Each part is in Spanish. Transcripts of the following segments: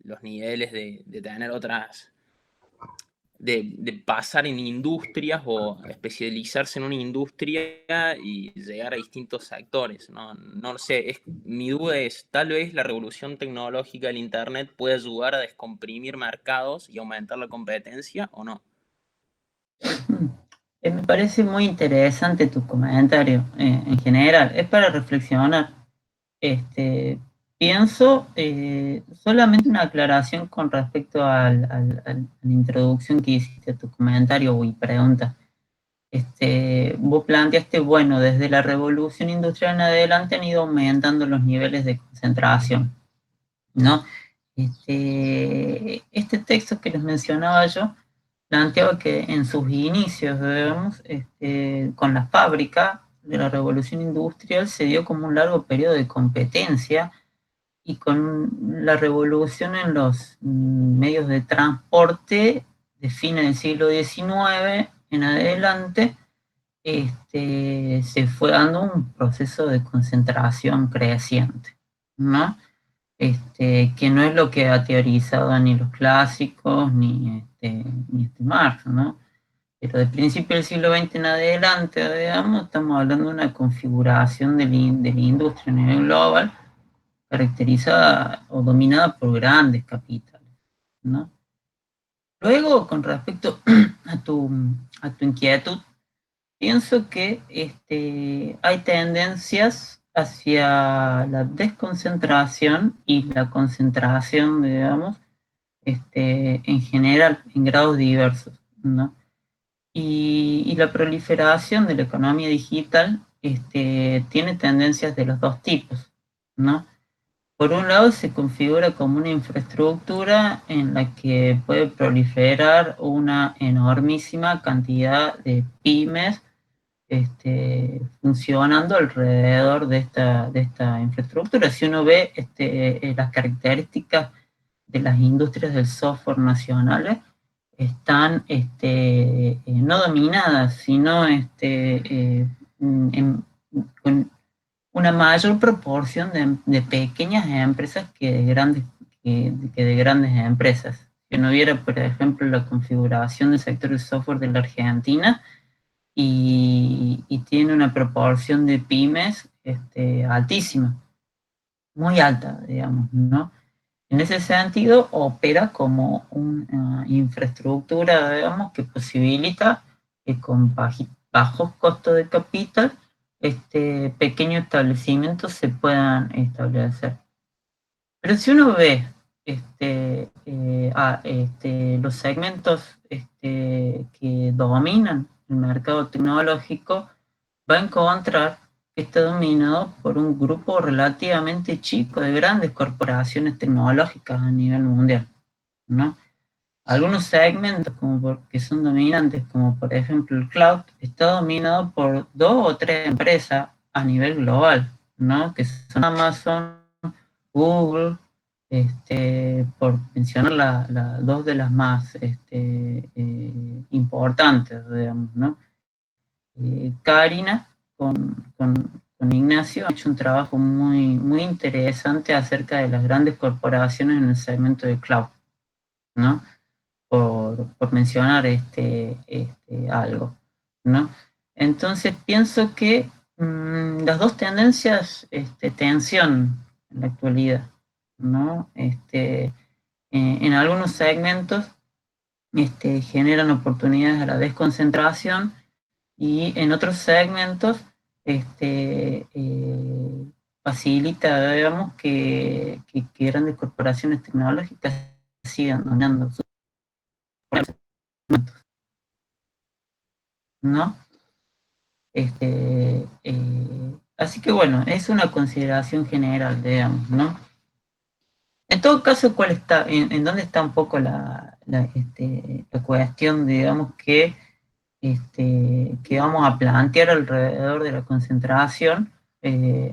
los niveles de tener otras, de pasar en industrias o especializarse en una industria y llegar a distintos sectores, ¿no? No sé, mi duda es, tal vez la revolución tecnológica del Internet puede ayudar a descomprimir mercados y aumentar la competencia o no. Me parece muy interesante tu comentario en general. Es para reflexionar. Este, pienso solamente una aclaración con respecto a la introducción que hiciste a tu comentario y pregunta. Vos planteaste, bueno, desde la revolución industrial en adelante han ido aumentando los niveles de concentración, ¿no? Este texto que les mencionaba yo planteaba que en sus inicios, digamos, con la fábrica de la revolución industrial se dio como un largo periodo de competencia y con la revolución en los medios de transporte de fines del siglo XIX en adelante, se fue dando un proceso de concentración creciente, ¿no? Que no es lo que ha teorizado ni los clásicos ni Marx, ¿no? Pero de principio del siglo XX en adelante, digamos, estamos hablando de una configuración de la industria a nivel global caracterizada o dominada por grandes capitales, ¿no? Luego, con respecto a tu inquietud, pienso que hay tendencias hacia la desconcentración y la concentración, digamos, en general, en grados diversos, ¿no? Y la proliferación de la economía digital tiene tendencias de los dos tipos, ¿no? Por un lado, se configura como una infraestructura en la que puede proliferar una enormísima cantidad de pymes funcionando alrededor de esta infraestructura. Si uno ve las características de las industrias del software nacionales, están no dominadas, sino con una mayor proporción de pequeñas empresas que de grandes empresas. Si uno viera, por ejemplo, la configuración del sector del software de la Argentina, y tiene una proporción de pymes altísima, muy alta, digamos, ¿no? En ese sentido, opera como una infraestructura, digamos, que posibilita que con bajos costos de capital, pequeños establecimientos se puedan establecer. Pero si uno ve los segmentos que dominan el mercado tecnológico, va a encontrar que está dominado por un grupo relativamente chico de grandes corporaciones tecnológicas a nivel mundial, ¿no? Algunos segmentos que son dominantes, como por ejemplo el cloud, está dominado por 2 o 3 empresas a nivel global, ¿no? Que son Amazon, Google, por mencionar dos de las más importantes, digamos, ¿no? Karina con Ignacio ha hecho un trabajo muy, muy interesante acerca de las grandes corporaciones en el segmento de cloud, ¿no? Por mencionar algo, ¿no? Entonces pienso que las dos tendencias tensión en la actualidad, ¿no? En algunos segmentos generan oportunidades a la desconcentración y en otros segmentos facilita, digamos, que grandes corporaciones tecnológicas sigan dominando sus segmentos, ¿no? Así que bueno, es una consideración general, digamos, ¿no? En todo caso, en dónde está un poco la cuestión, digamos, que vamos a plantear alrededor de la concentración,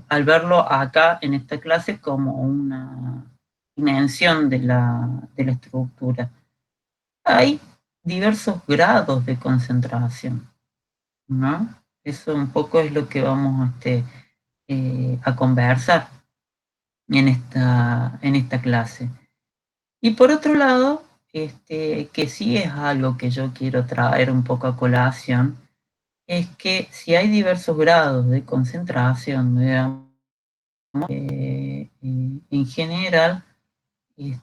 al verlo acá en esta clase como una dimensión de la estructura? Hay diversos grados de concentración, ¿no? Eso un poco es lo que vamos a conversar en esta clase. Y por otro lado, que sí es algo que yo quiero traer un poco a colación, es que si hay diversos grados de concentración, digamos, en general, y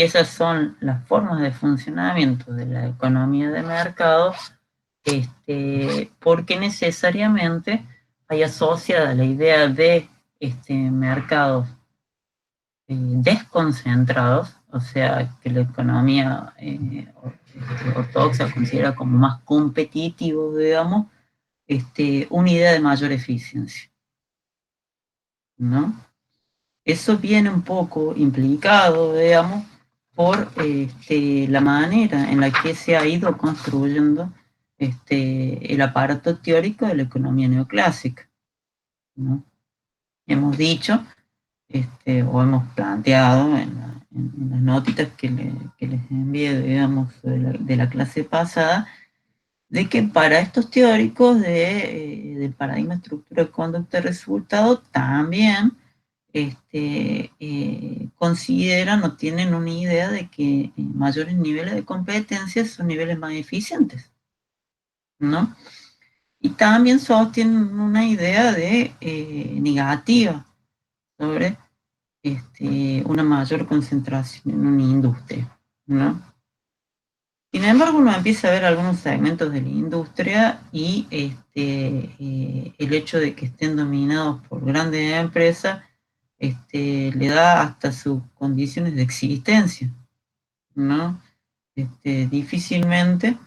esas son las formas de funcionamiento de la economía de mercado, porque necesariamente hay asociada la idea de mercados desconcentrados, o sea, que la economía ortodoxa considera como más competitivo, digamos, una idea de mayor eficiencia, ¿no? Eso viene un poco implicado, digamos, por la manera en la que se ha ido construyendo el aparato teórico de la economía neoclásica, ¿no? Hemos dicho o hemos planteado en las notitas que les envié, digamos, de la clase pasada, de que para estos teóricos del paradigma estructura de conducta y resultado también consideran o tienen una idea de que mayores niveles de competencia son niveles más eficientes, ¿no? Y también sostienen una idea de negativa sobre una mayor concentración en una industria, ¿no? Sin embargo, uno empieza a ver algunos segmentos de la industria y el hecho de que estén dominados por grandes empresas le da hasta sus condiciones de existencia, ¿no? Difícilmente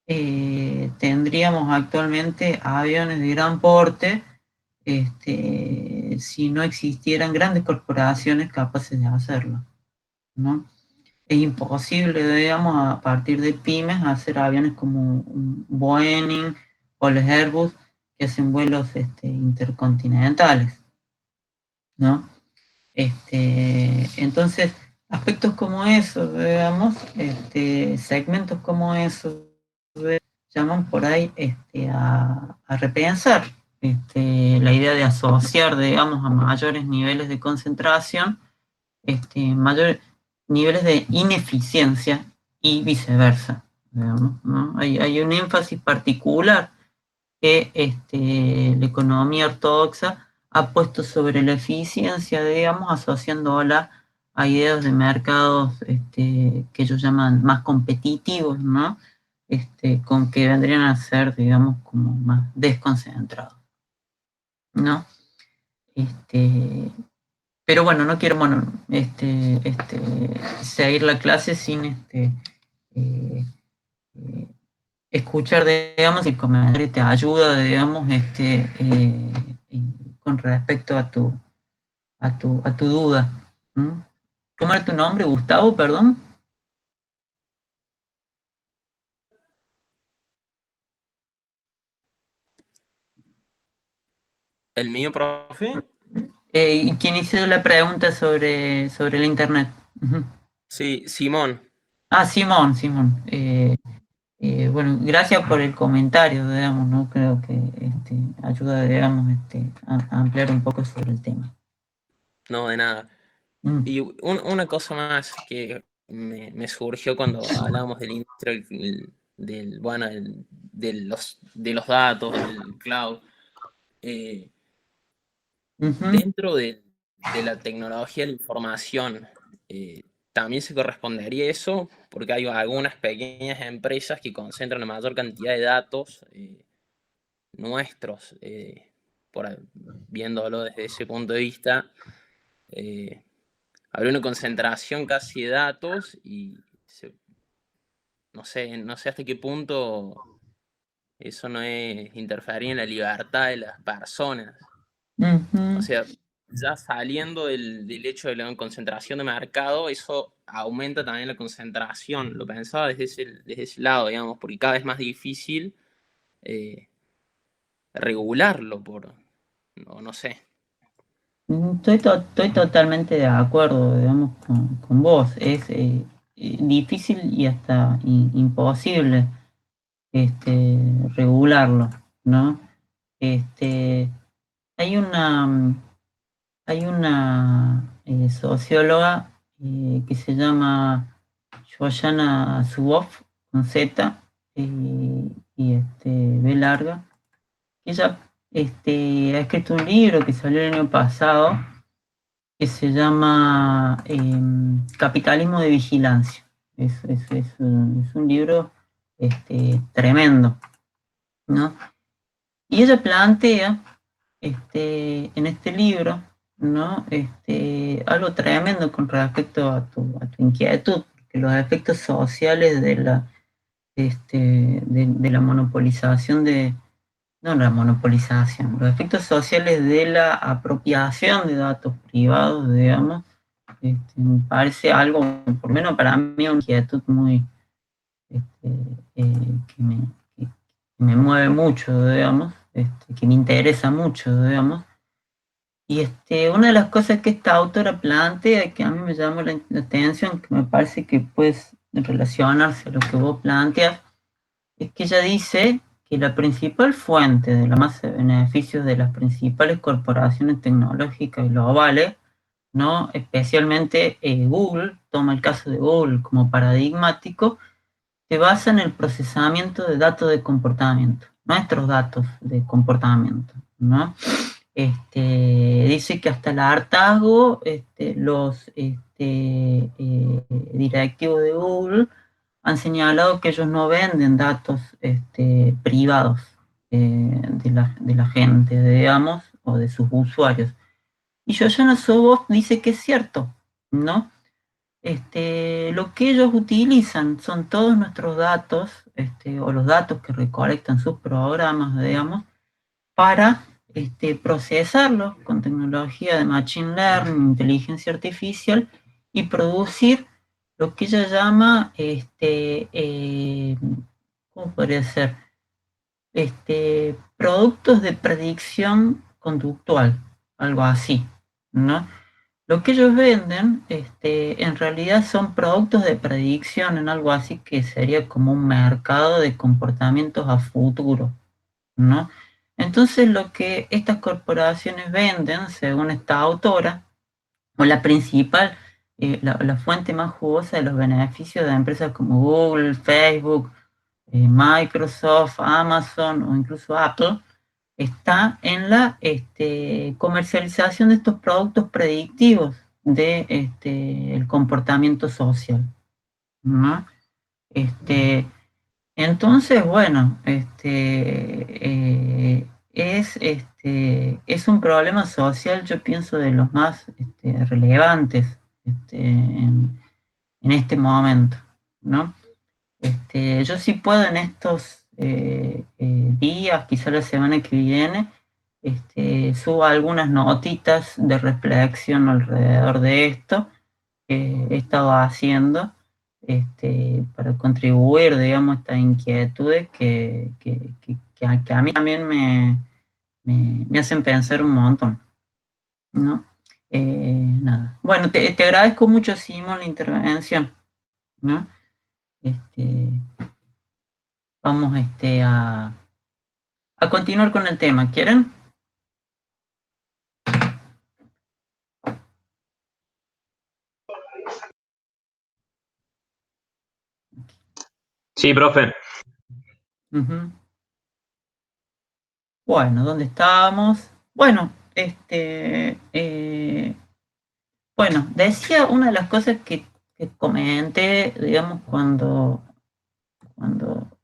tendríamos actualmente aviones de gran porte si no existieran grandes corporaciones capaces de hacerlo, ¿no? Es imposible, digamos, a partir de pymes hacer aviones como un Boeing o los Airbus que hacen vuelos intercontinentales, ¿no? Entonces, aspectos como esos, digamos, segmentos como esos, llaman por ahí a repensar la idea de asociar, digamos, a mayores niveles de concentración, mayores niveles de ineficiencia y viceversa, digamos, ¿no? Hay un énfasis particular que la economía ortodoxa ha puesto sobre la eficiencia, digamos, asociándola a ideas de mercados que ellos llaman más competitivos, ¿no? Con que vendrían a ser, digamos, como más desconcentrados, ¿no? Pero bueno, no quiero, bueno, seguir la clase sin eh, eh, escuchar, digamos, y comentario te ayuda, digamos, con respecto a tu duda. ¿Mm? ¿Cómo era tu nombre, Gustavo, perdón? ¿El mío, profe? ¿Y quién hizo la pregunta sobre la internet? Ujú. Sí, Simón. Ah, Simón, Simón. Bueno, gracias por el comentario, digamos, ¿no? Creo que ayuda, digamos, a ampliar un poco sobre el tema. No, de nada. Mm. Y una cosa más que me surgió cuando hablábamos del industria bueno, de los datos, del cloud. Eh, Ujú. Dentro de la tecnología de la información, también se correspondería eso, porque hay algunas pequeñas empresas que concentran la mayor cantidad de datos nuestros, viéndolo desde ese punto de vista. eh, Habría una concentración casi de datos y no sé hasta qué punto eso no es interferir en la libertad de las personas. O Ujú. sea, ya saliendo del hecho de la concentración de mercado, eso aumenta también la concentración. Lo pensaba desde ese lado, digamos, porque cada vez es más difícil eh, regularlo no sé. Estoy totalmente de acuerdo, digamos, con vos. Es difícil y hasta imposible regularlo, ¿no? Este, hay una, hay una socióloga que se llama Shoshana Zuboff, con Z, B larga. Ella ha escrito un libro que salió el año pasado, que se llama Capitalismo de Vigilancia. Es un libro tremendo, ¿no? Y ella plantea en este libro, ¿no? Algo tremendo con respecto a tu inquietud, que los efectos sociales de la monopolización no la monopolización, los efectos sociales de la apropiación de datos privados, digamos, me parece algo, por lo menos para mí, una inquietud muy, este, que me mueve mucho, digamos, que me interesa mucho, digamos. Y una de las cosas que esta autora plantea, que a mí me llamó la atención, que me parece que puede relacionarse a lo que vos planteas, es que ella dice que la principal fuente de la masa de beneficios de las principales corporaciones tecnológicas globales, ¿no? Especialmente Google, toma el caso de Google como paradigmático, se basa en el procesamiento de datos de comportamiento, nuestros datos de comportamiento, ¿no? Dice que hasta el hartazgo los directivos de Google han señalado que ellos no venden datos privados de la gente, digamos, o de sus usuarios. Y Shoshana Zuboff dice que es cierto, ¿no? Lo que ellos utilizan son todos nuestros datos, o los datos que recolectan sus programas, digamos, para procesarlos con tecnología de Machine Learning, inteligencia artificial, y producir lo que ella llama, ¿cómo podría ser? Productos de predicción conductual, algo así, ¿no? Lo que ellos venden, en realidad son productos de predicción en algo así que sería como un mercado de comportamientos a futuro, ¿no? Entonces lo que estas corporaciones venden, según esta autora, o la principal, la fuente más jugosa de los beneficios de empresas como Google, Facebook, Microsoft, Amazon o incluso Apple, está en la comercialización de estos productos predictivos de el comportamiento social, ¿no? Entonces, bueno, es un problema social, yo pienso, de los más relevantes en este momento, ¿no? Yo sí puedo en estos días, quizá la semana que viene, subo algunas notitas de reflexión alrededor de esto que he estado haciendo para contribuir, digamos, a estas inquietudes que a mí también me hacen pensar un montón, ¿no? Nada. Bueno, te agradezco mucho, Simón, la intervención, ¿no? Vamos a continuar con el tema. ¿Quieren? Sí, profe. Bueno, ¿dónde estábamos? Bueno, bueno, decía una de las cosas que comenté, digamos, cuando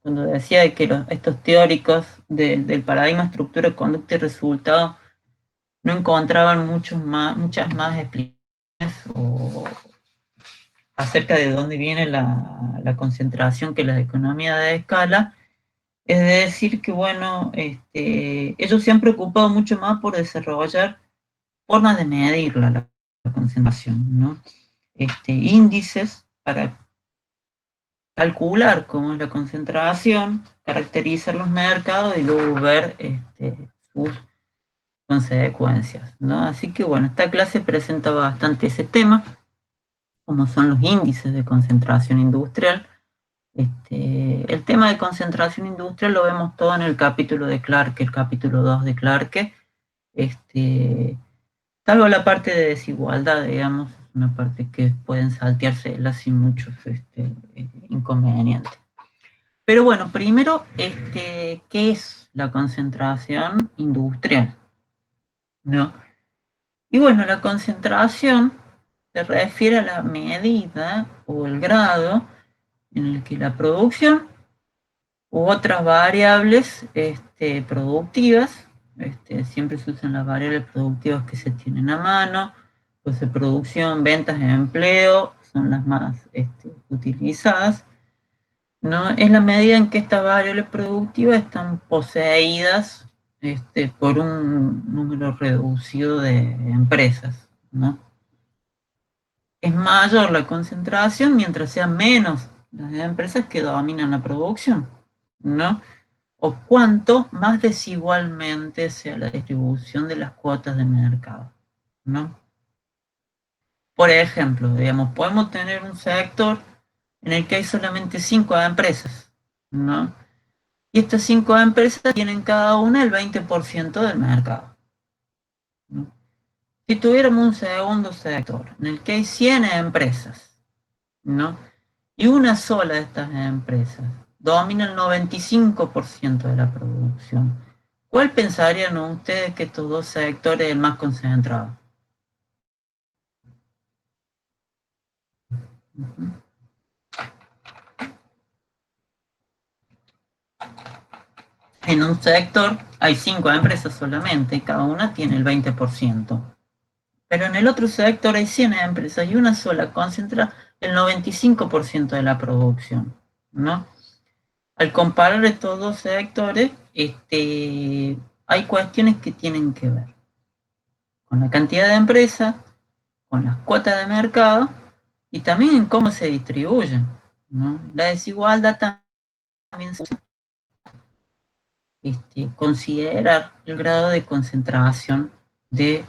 decía que estos teóricos del paradigma estructura, conducta y resultado no encontraban muchas más explicaciones acerca de dónde viene la concentración que la economía de escala. Es decir, que bueno, ellos se han preocupado mucho más por desarrollar formas de medir la concentración, ¿no? Índices para calcular cómo es la concentración, caracterizar los mercados y luego ver sus consecuencias, ¿no? Así que bueno, esta clase presenta bastante ese tema, como son los índices de concentración industrial. El tema de concentración industrial lo vemos todo en el capítulo de Clarke, el capítulo 2 de Clarke, salvo la parte de desigualdad, digamos, una parte que pueden salteársela sin muchos inconvenientes. Pero bueno, primero, ¿qué es la concentración industrial? ¿No? Y bueno, la concentración se refiere a la medida o el grado en el que la producción u otras variables productivas, siempre se usan las variables productivas que se tienen a mano, pues de producción, ventas, empleo, son las más utilizadas, ¿no? Es la medida en que estas variables productivas están poseídas por un número reducido de empresas, ¿no? Es mayor la concentración mientras sean menos las empresas que dominan la producción, ¿no? O cuanto más desigualmente sea la distribución de las cuotas de mercado, ¿no? Por ejemplo, digamos, podemos tener un sector en el que hay solamente 5 empresas, ¿no? Y estas 5 empresas tienen cada una el 20% del mercado, ¿no? Si tuviéramos un segundo sector en el que hay 100 empresas, ¿no? Y una sola de estas empresas domina el 95% de la producción, ¿cuál pensarían ustedes que estos dos sectores es el más concentrado? En un sector hay 5 empresas solamente y cada una tiene el 20%. Pero en el otro sector hay 100 empresas y una sola concentra el 95% de la producción, ¿no? Al comparar estos dos sectores, hay cuestiones que tienen que ver con la cantidad de empresas, con las cuotas de mercado y también en cómo se distribuyen, ¿no? La desigualdad también se considerar el grado de concentración de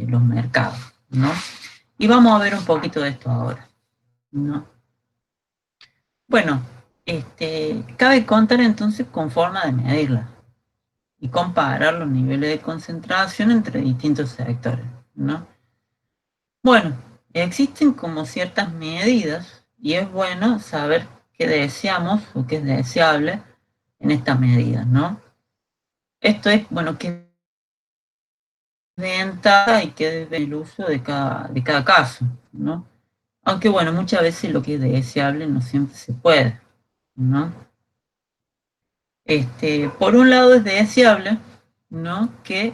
los mercados, ¿no? Y vamos a ver un poquito de esto ahora, ¿no? Bueno, cabe contar entonces con forma de medirla y comparar los niveles de concentración entre distintos sectores, ¿no? Bueno, existen como ciertas medidas y es bueno saber qué deseamos o qué es deseable en estas medidas, ¿no? Esto es, bueno, qué ventaja y qué es el uso de cada caso, ¿no? Aunque bueno, muchas veces lo que es deseable no siempre se puede, ¿no? Por un lado es deseable, ¿no? Que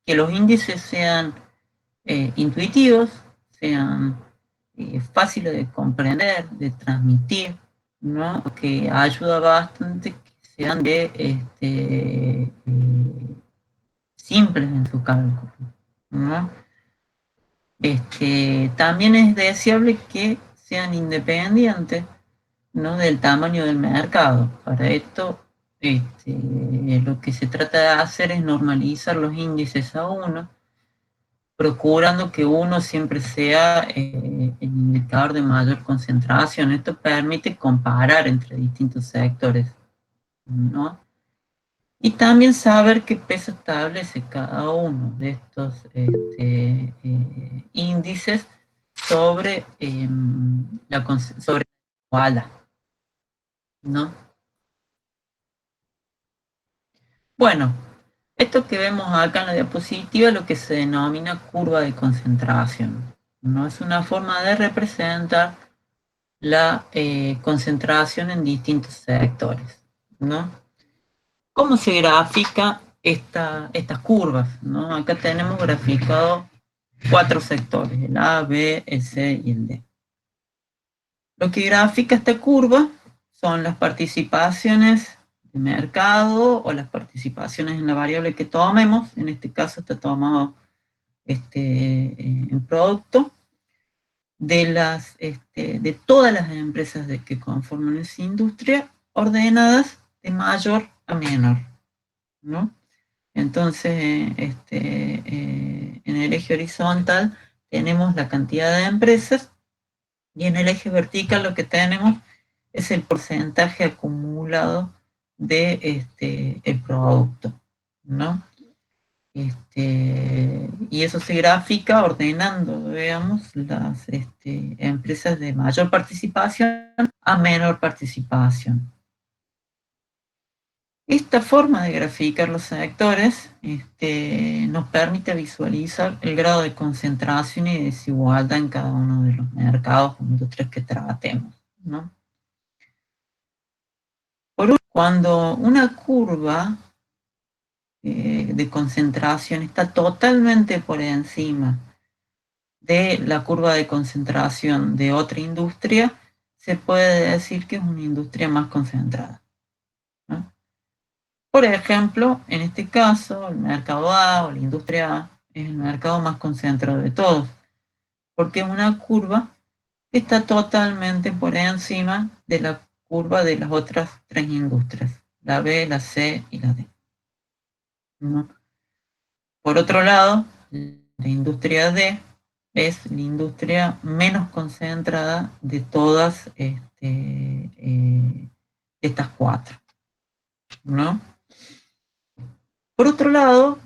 los índices sean intuitivos, sean fáciles de comprender, de transmitir, ¿no? Que ayuda bastante que sean simples en su cálculo, ¿no? También es deseable que sean independientes, ¿no? Del tamaño del mercado. Para esto, lo que se trata de hacer es normalizar los índices a 1, procurando que 1 siempre sea el indicador de mayor concentración. Esto permite comparar entre distintos sectores, ¿no? Y también saber qué peso establece cada uno de estos índices sobre la igualdad, ¿no? Bueno, esto que vemos acá en la diapositiva es lo que se denomina curva de concentración, ¿no? Es una forma de representar la concentración en distintos sectores, ¿no? ¿Cómo se grafica estas curvas, ¿no? Acá tenemos graficado 4 sectores, el A, B, el C y el D. Lo que grafica esta curva son las participaciones de mercado o las participaciones en la variable que tomemos. En este caso está tomado el producto de todas las empresas que conforman esa industria, ordenadas de mayor a menor, ¿no? Entonces, en el eje horizontal tenemos la cantidad de empresas y en el eje vertical lo que tenemos es el porcentaje acumulado de el producto, ¿no? Y eso se grafica ordenando, digamos, las empresas de mayor participación a menor participación. Esta forma de graficar los sectores nos permite visualizar el grado de concentración y desigualdad en cada uno de los mercados o industrias que tratemos, ¿no? Cuando una curva de concentración está totalmente por encima de la curva de concentración de otra industria, se puede decir que es una industria más concentrada, ¿no? Por ejemplo, en este caso, el mercado A o la industria A es el mercado más concentrado de todos, porque es una curva que está totalmente por encima de la curva de las otras tres industrias, la B, la C y la D, ¿no? Por otro lado, la industria D es la industria menos concentrada de todas estas cuatro, ¿no? Por otro lado,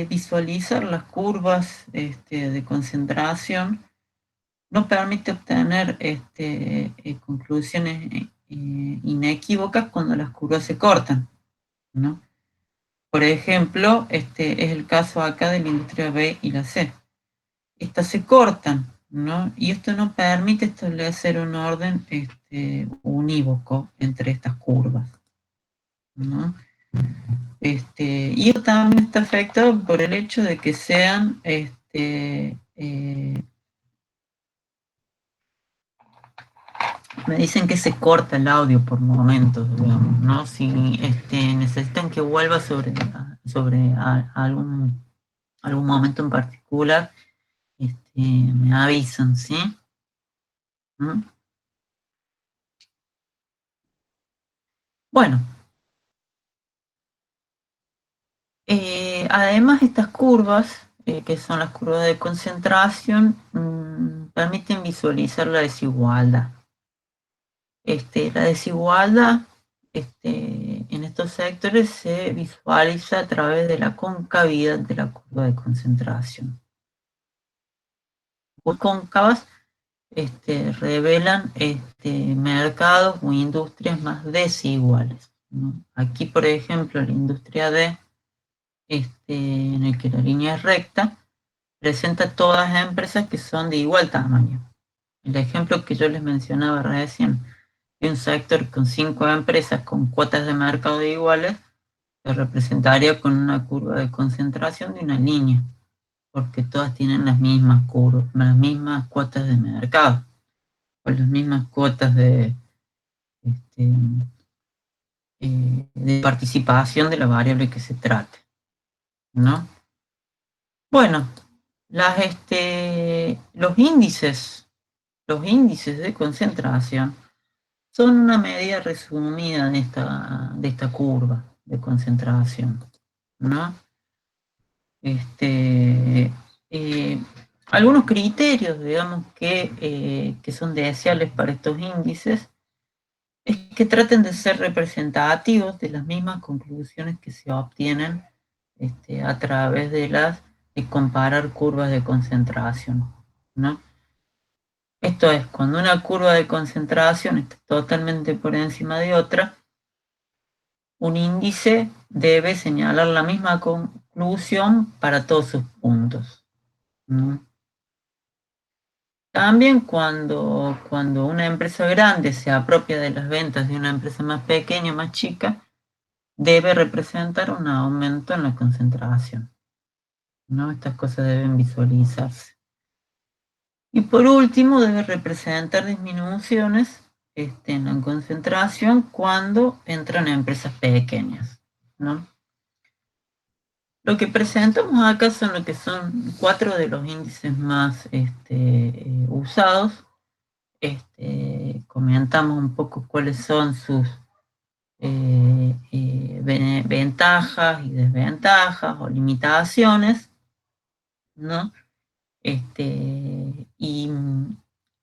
visualizar las curvas de concentración nos permite obtener conclusiones inequívocas cuando las curvas se cortan, ¿no? Por ejemplo, este es el caso acá de la industria B y la C. Estas se cortan, ¿no? Y esto nos permite establecer un orden unívoco entre estas curvas, ¿no? Y esto también está afectado por el hecho de que sean me dicen que se corta el audio por momentos, digamos, ¿no? Si necesitan que vuelva sobre algún momento en particular, me avisan, ¿sí? ¿Mm? Bueno, además estas curvas, que son las curvas de concentración, permiten visualizar la desigualdad. La desigualdad en estos sectores se visualiza a través de la concavidad de la curva de concentración. Muy cóncavas revelan mercados o industrias más desiguales, ¿no? Aquí, por ejemplo, la industria D, en el que la línea es recta, presenta todas las empresas que son de igual tamaño. El ejemplo que yo les mencionaba recién, de un sector con 5 empresas con cuotas de mercado iguales, se representaría con una curva de concentración de una línea, porque todas tienen las mismas curvas, las mismas cuotas de mercado, o las mismas cuotas de participación de la variable que se trate, ¿no? Bueno, los índices de concentración son una medida resumida de esta curva de concentración, ¿no? Algunos criterios, digamos, que son deseables para estos índices es que traten de ser representativos de las mismas conclusiones que se obtienen a través de comparar curvas de concentración, ¿no? Esto es, cuando una curva de concentración está totalmente por encima de otra, un índice debe señalar la misma conclusión para todos sus puntos, ¿no? También cuando una empresa grande se apropia de las ventas de una empresa más pequeña, más chica, debe representar un aumento en la concentración, ¿no? Estas cosas deben visualizarse. Y por último, debe representar disminuciones en la concentración cuando entran empresas pequeñas, ¿no? Lo que presentamos acá son lo que son 4 de los índices más usados. Comentamos un poco cuáles son sus ventajas y desventajas o limitaciones, ¿no?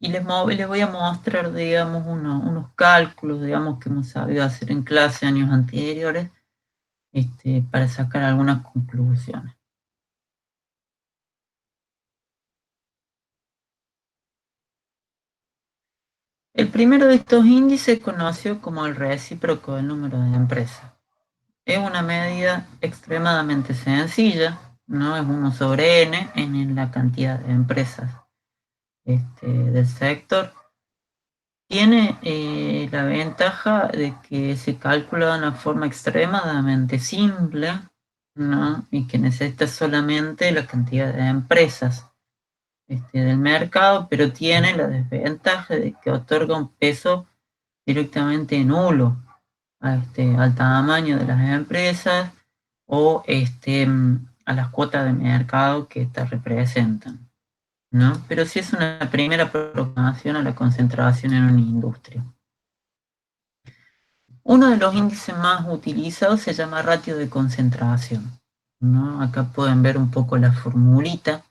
Y les voy a mostrar, digamos, unos cálculos, digamos, que hemos sabido hacer en clase años anteriores, para sacar algunas conclusiones. El primero de estos índices es conocido como el recíproco del número de empresas. Es una medida extremadamente sencilla, ¿no? Es 1 sobre n en la cantidad de empresas del sector. Tiene la ventaja de que se calcula de una forma extremadamente simple, ¿no? Y que necesita solamente la cantidad de empresas del mercado, pero tiene la desventaja de que otorga un peso directamente nulo al tamaño de las empresas o a las cuotas de mercado que estas representan, ¿no? Pero sí es una primera aproximación a la concentración en una industria. Uno de los índices más utilizados se llama ratio de concentración, ¿no? Acá pueden ver un poco la formulita.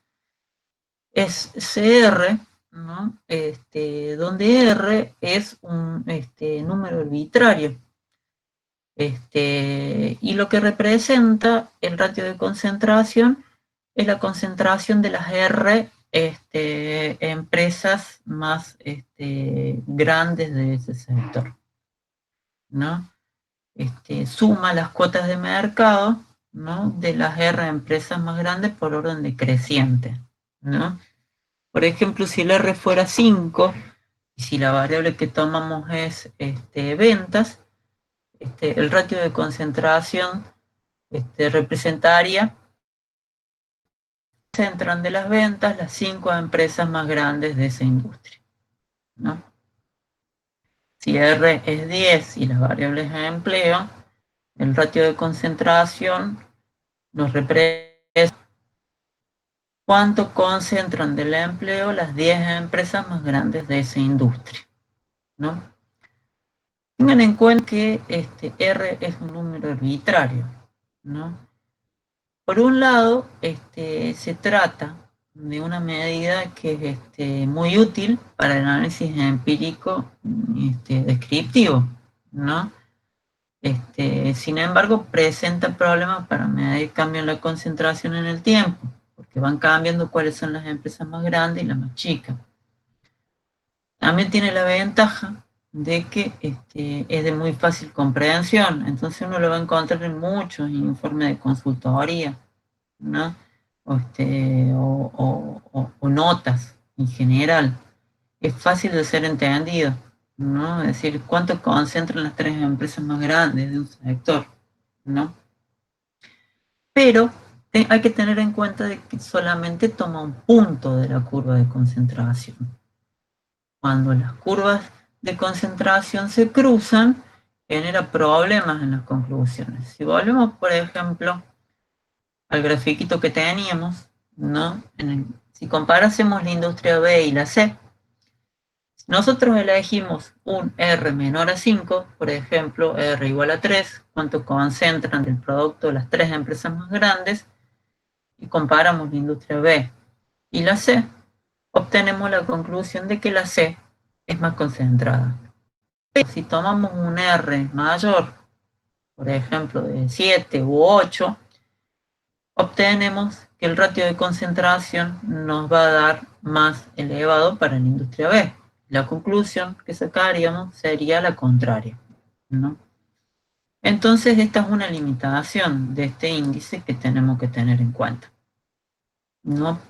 Es CR, ¿no? Donde R es un número arbitrario. Y lo que representa el ratio de concentración es la concentración de las R empresas más grandes de ese sector, ¿no? Suma las cuotas de mercado, ¿no? De las R empresas más grandes por orden decreciente, ¿no? Por ejemplo, si el R fuera 5 y si la variable que tomamos es ventas, el ratio de concentración representaría centran de las ventas las 5 empresas más grandes de esa industria, ¿no? Si R es 10 y las variables de empleo, el ratio de concentración nos representa cuánto concentran del empleo las 10 empresas más grandes de esa industria, ¿no? Tengan en cuenta que R es un número arbitrario, ¿no? Por un lado, se trata de una medida que es muy útil para el análisis empírico descriptivo, ¿no? Sin embargo, presenta problemas para medir cambio en la concentración en el tiempo, porque van cambiando cuáles son las empresas más grandes y las más chicas. También tiene la ventaja de que es de muy fácil comprensión, entonces uno lo va a encontrar en muchos informes de consultoría, ¿no? O notas en general. Es fácil de ser entendido, ¿no? Es decir, cuánto concentran las 3 empresas más grandes de un sector, ¿no? Pero hay que tener en cuenta de que solamente toma un punto de la curva de concentración. Cuando las curvas de concentración se cruzan, genera problemas en las conclusiones. Si volvemos, por ejemplo, al grafiquito que teníamos, ¿no? Si comparásemos la industria B y la C, nosotros elegimos un R menor a 5, por ejemplo, R igual a 3, cuánto concentran del producto de las 3 empresas más grandes, y comparamos la industria B y la C, obtenemos la conclusión de que la C es más concentrada. Pero si tomamos un R mayor, por ejemplo, de 7 u 8, obtenemos que el ratio de concentración nos va a dar más elevado para la industria B. La conclusión que sacaríamos sería la contraria, ¿no? Entonces, esta es una limitación de este índice que tenemos que tener en cuenta, ¿no?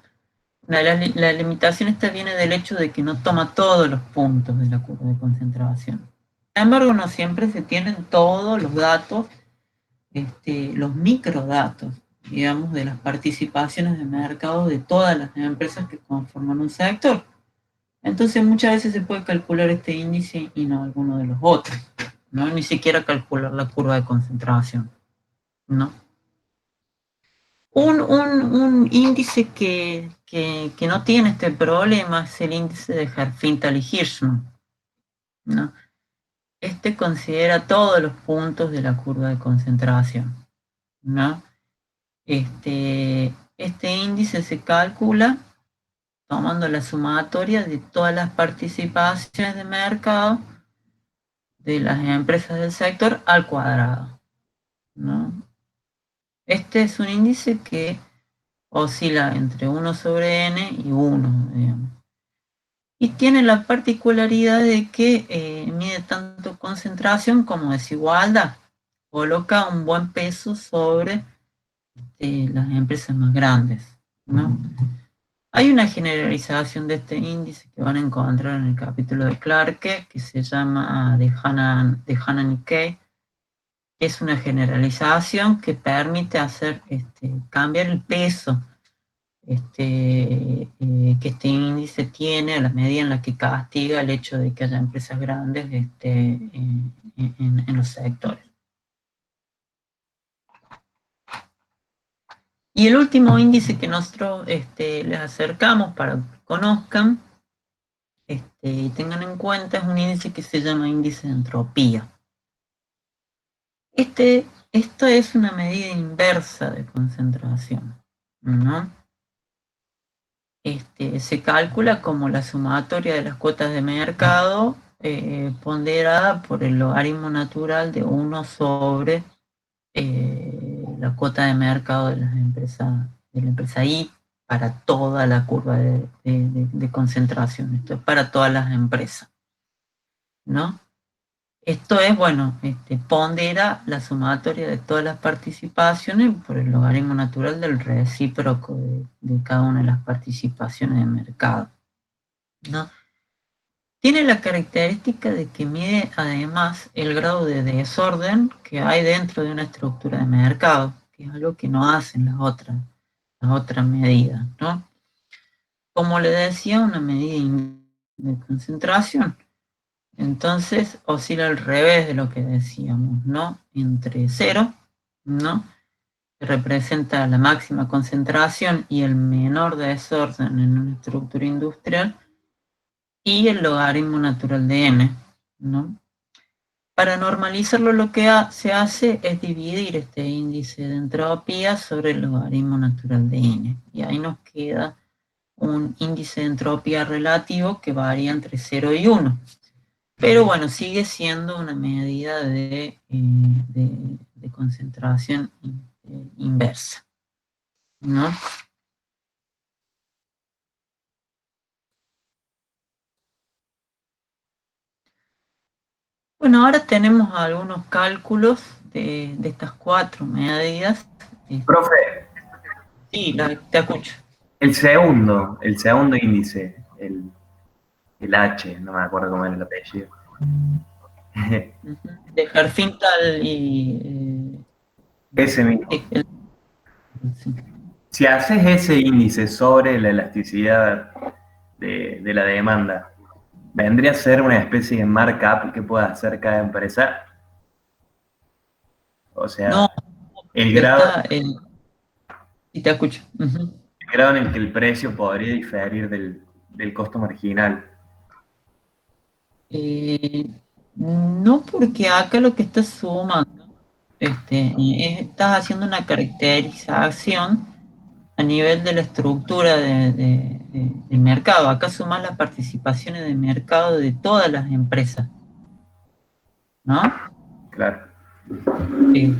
La limitación esta viene del hecho de que no toma todos los puntos de la curva de concentración. Sin embargo, no siempre se tienen todos los datos, los microdatos, digamos, de las participaciones de mercado de todas las empresas que conforman un sector. Entonces muchas veces se puede calcular este índice y no alguno de los otros, ¿no? Ni siquiera calcular la curva de concentración, ¿no? Un índice que no tiene este problema es el índice de Herfindahl y Hirschman, ¿no? Este considera todos los puntos de la curva de concentración, ¿no? Este índice se calcula tomando la sumatoria de todas las participaciones de mercado de las empresas del sector al cuadrado, ¿no? Este es un índice que oscila entre 1 sobre n y 1, digamos. y tiene la particularidad de que mide tanto concentración como desigualdad. Coloca un buen peso sobre las empresas más grandes, ¿no? Hay una generalización de este índice que van a encontrar en el capítulo de Clarke, que se llama de Hanna-Nikkei. Es una generalización que permite hacer cambiar el peso que este índice tiene a la medida en la que castiga el hecho de que haya empresas grandes en los sectores. Y el último índice que nosotros les acercamos para que conozcan y tengan en cuenta es un índice que se llama índice de entropía. Esto es una medida inversa de concentración, ¿no? Se calcula como la sumatoria de las cuotas de mercado ponderada por el logaritmo natural de 1 sobre la cuota de mercado de las empresas, de la empresa I para toda la curva de concentración. Esto es para todas las empresas, ¿no? Esto es, bueno, pondera la sumatoria de todas las participaciones por el logaritmo natural del recíproco de cada una de las participaciones de mercado, ¿no? Tiene la característica de que mide además el grado de desorden que hay dentro de una estructura de mercado, que es algo que no hacen las otras medidas, ¿no? Como le decía, una medida de concentración. Entonces oscila al revés de lo que decíamos, ¿no? Entre 0, ¿no? Que representa la máxima concentración y el menor desorden en una estructura industrial, y el logaritmo natural de n, ¿no? Para normalizarlo lo que se hace es dividir este índice de entropía sobre el logaritmo natural de n. Y ahí nos queda un índice de entropía relativo que varía entre 0 y 1. Pero bueno, sigue siendo una medida de concentración inversa, ¿no? Bueno, ahora tenemos algunos cálculos de estas 4 medidas. Profe, Sí, te escucho. el segundo índice, el H, no me acuerdo cómo era el apellido. De Herfindahl y... Ese mismo. Sí. Si haces ese índice sobre la elasticidad de la demanda, ¿vendría a ser una especie de markup que pueda hacer cada empresa? O sea, No, el grado, sí, te escucho. el grado en el que el precio podría diferir del costo marginal. No, porque acá lo que estás sumando, estás haciendo una caracterización a nivel de la estructura del mercado. Acá sumas las participaciones de mercado de todas las empresas, ¿no? Claro. Y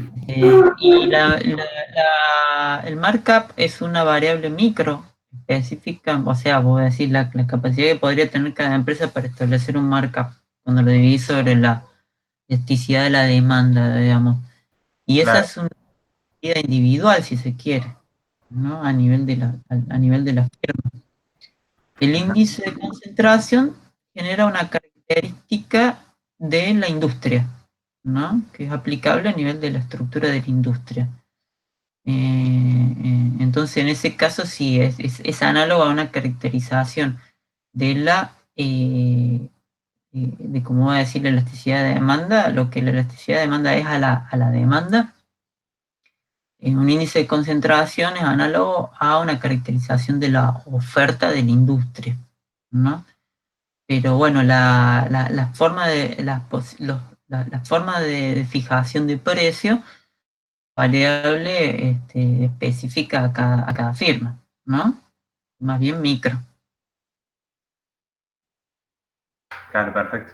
el markup es una variable micro específica, o sea, voy a decir la capacidad que podría tener cada empresa para establecer un markup cuando lo dividís sobre la elasticidad de la demanda, digamos. Y esa Claro. es una medida individual, si se quiere, ¿no? A nivel de la firma. El índice de concentración genera una característica de la industria, ¿no? Que es aplicable a nivel de la estructura de la industria. Entonces, en ese caso sí, es análogo a una caracterización de de cómo va a decir la elasticidad de demanda, lo que la elasticidad de demanda es a la demanda. Un índice de concentración es análogo a una caracterización de la oferta de la industria, ¿no? Pero bueno, la forma de fijación de precio variable específica a cada firma, ¿no? Más bien micro. Claro, perfecto.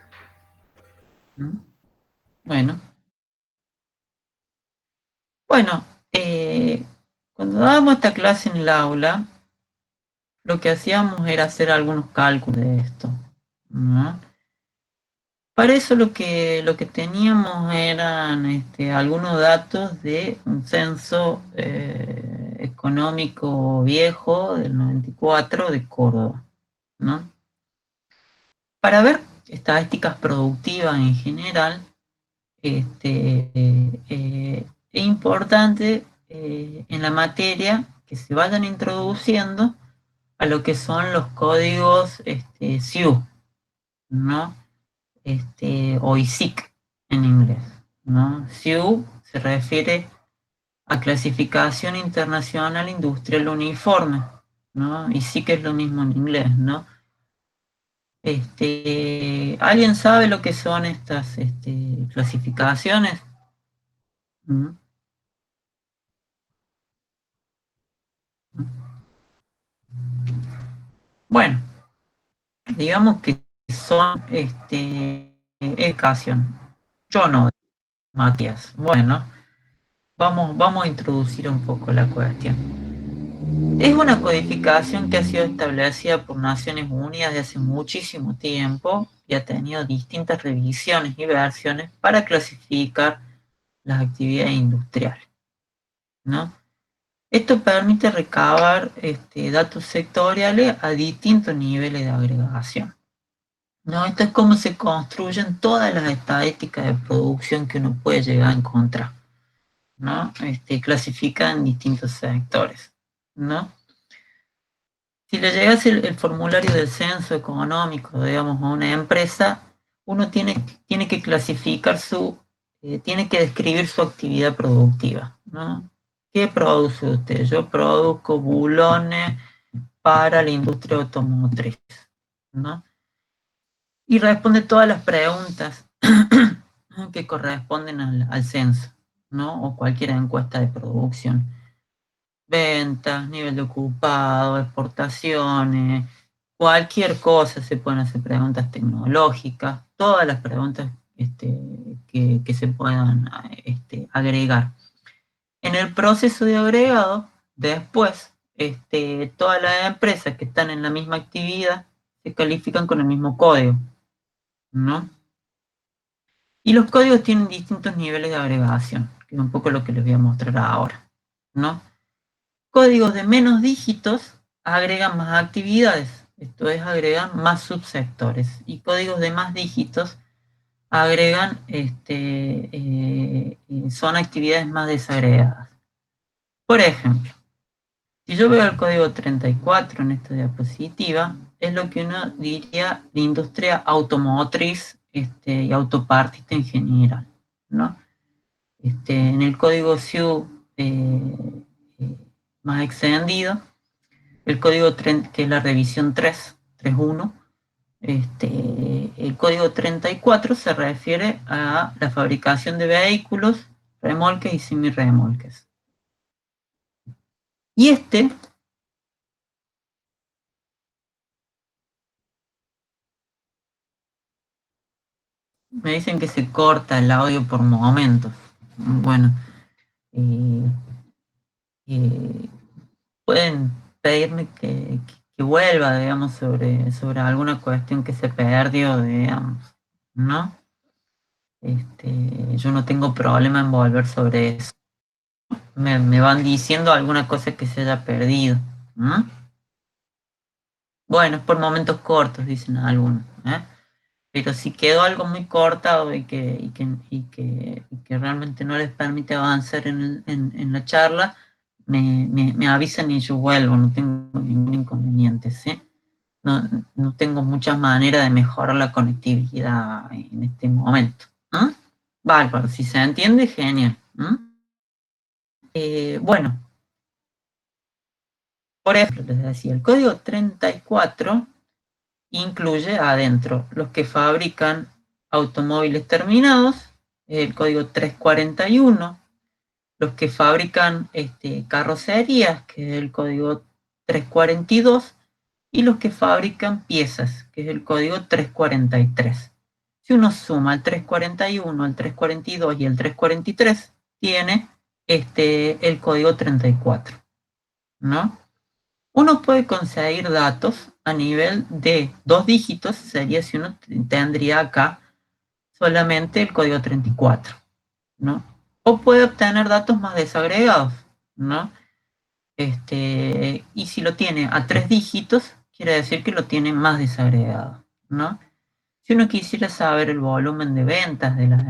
Bueno, cuando dábamos esta clase en el aula, lo que hacíamos era hacer algunos cálculos de esto, ¿no? Para eso lo que teníamos eran algunos datos de un censo económico viejo del 94 de Córdoba, ¿no? Para ver estadísticas productivas en general, es importante en la materia que se vayan introduciendo a lo que son los códigos SIU, ¿no? O ISIC en inglés, ¿no? SIU se refiere a Clasificación Internacional Industrial Uniforme, ¿no? ISIC es lo mismo en inglés, ¿no? ¿Alguien sabe lo que son estas clasificaciones? ¿Mm? Bueno, digamos que son educación. Yo no, Matías. Bueno, vamos a introducir un poco la cuestión. Es una codificación que ha sido establecida por Naciones Unidas desde hace muchísimo tiempo y ha tenido distintas revisiones y versiones para clasificar las actividades industriales, ¿no? Esto permite recabar datos sectoriales a distintos niveles de agregación, ¿no? Esto es cómo se construyen todas las estadísticas de producción que uno puede llegar a encontrar, ¿no? Clasifican en distintos sectores, ¿no? Si le llegas el formulario del censo económico, digamos, a una empresa, uno tiene que clasificar tiene que describir su actividad productiva, ¿no? ¿Qué produce usted? Yo produzco bulones para la industria automotriz, ¿no? Y responde todas las preguntas que corresponden al censo, ¿no? O cualquier encuesta de producción. Ventas, nivel de ocupado, exportaciones, cualquier cosa, se pueden hacer preguntas tecnológicas, todas las preguntas que se puedan agregar. En el proceso de agregado, después, todas las empresas que están en la misma actividad se califican con el mismo código, ¿no? Y los códigos tienen distintos niveles de agregación, que es un poco lo que les voy a mostrar ahora, ¿no? Códigos de menos dígitos agregan más actividades, esto es, agregan más subsectores. Y códigos de más dígitos agregan, son actividades más desagregadas. Por ejemplo, si yo veo el código 34 en esta diapositiva, es lo que uno diría de industria automotriz y autopartista en general, ¿no? En el código SIU más extendido, el código que es la revisión 3.1, el código 34 se refiere a la fabricación de vehículos, remolques y semirremolques. Y me dicen que se corta el audio por momentos. Bueno, pueden pedirme que vuelva, digamos, sobre alguna cuestión que se perdió, digamos, ¿no? Yo no tengo problema en volver sobre eso. Me van diciendo alguna cosa que se haya perdido, ¿no? Bueno, es por momentos cortos, dicen algunos, ¿eh? Pero si quedó algo muy cortado y que realmente no les permite avanzar en la charla, me avisan y yo vuelvo, no tengo ningún inconveniente, ¿sí? No tengo muchas maneras de mejorar la conectividad en este momento. ¿Eh? Bárbaro, si se entiende, genial. Bueno, por ejemplo, les decía, el código 34 incluye adentro los que fabrican automóviles terminados, el código 341, los que fabrican carrocerías, que es el código 342, y los que fabrican piezas, que es el código 343. Si uno suma el 341, el 342 y el 343, tiene el código 34, ¿no? Uno puede conseguir datos a nivel de 2 dígitos, sería si uno tendría acá solamente el código 34, ¿no? O puede obtener datos más desagregados, ¿no? Y si lo tiene a 3 dígitos, quiere decir que lo tiene más desagregado, ¿no? Si uno quisiera saber el volumen de ventas de las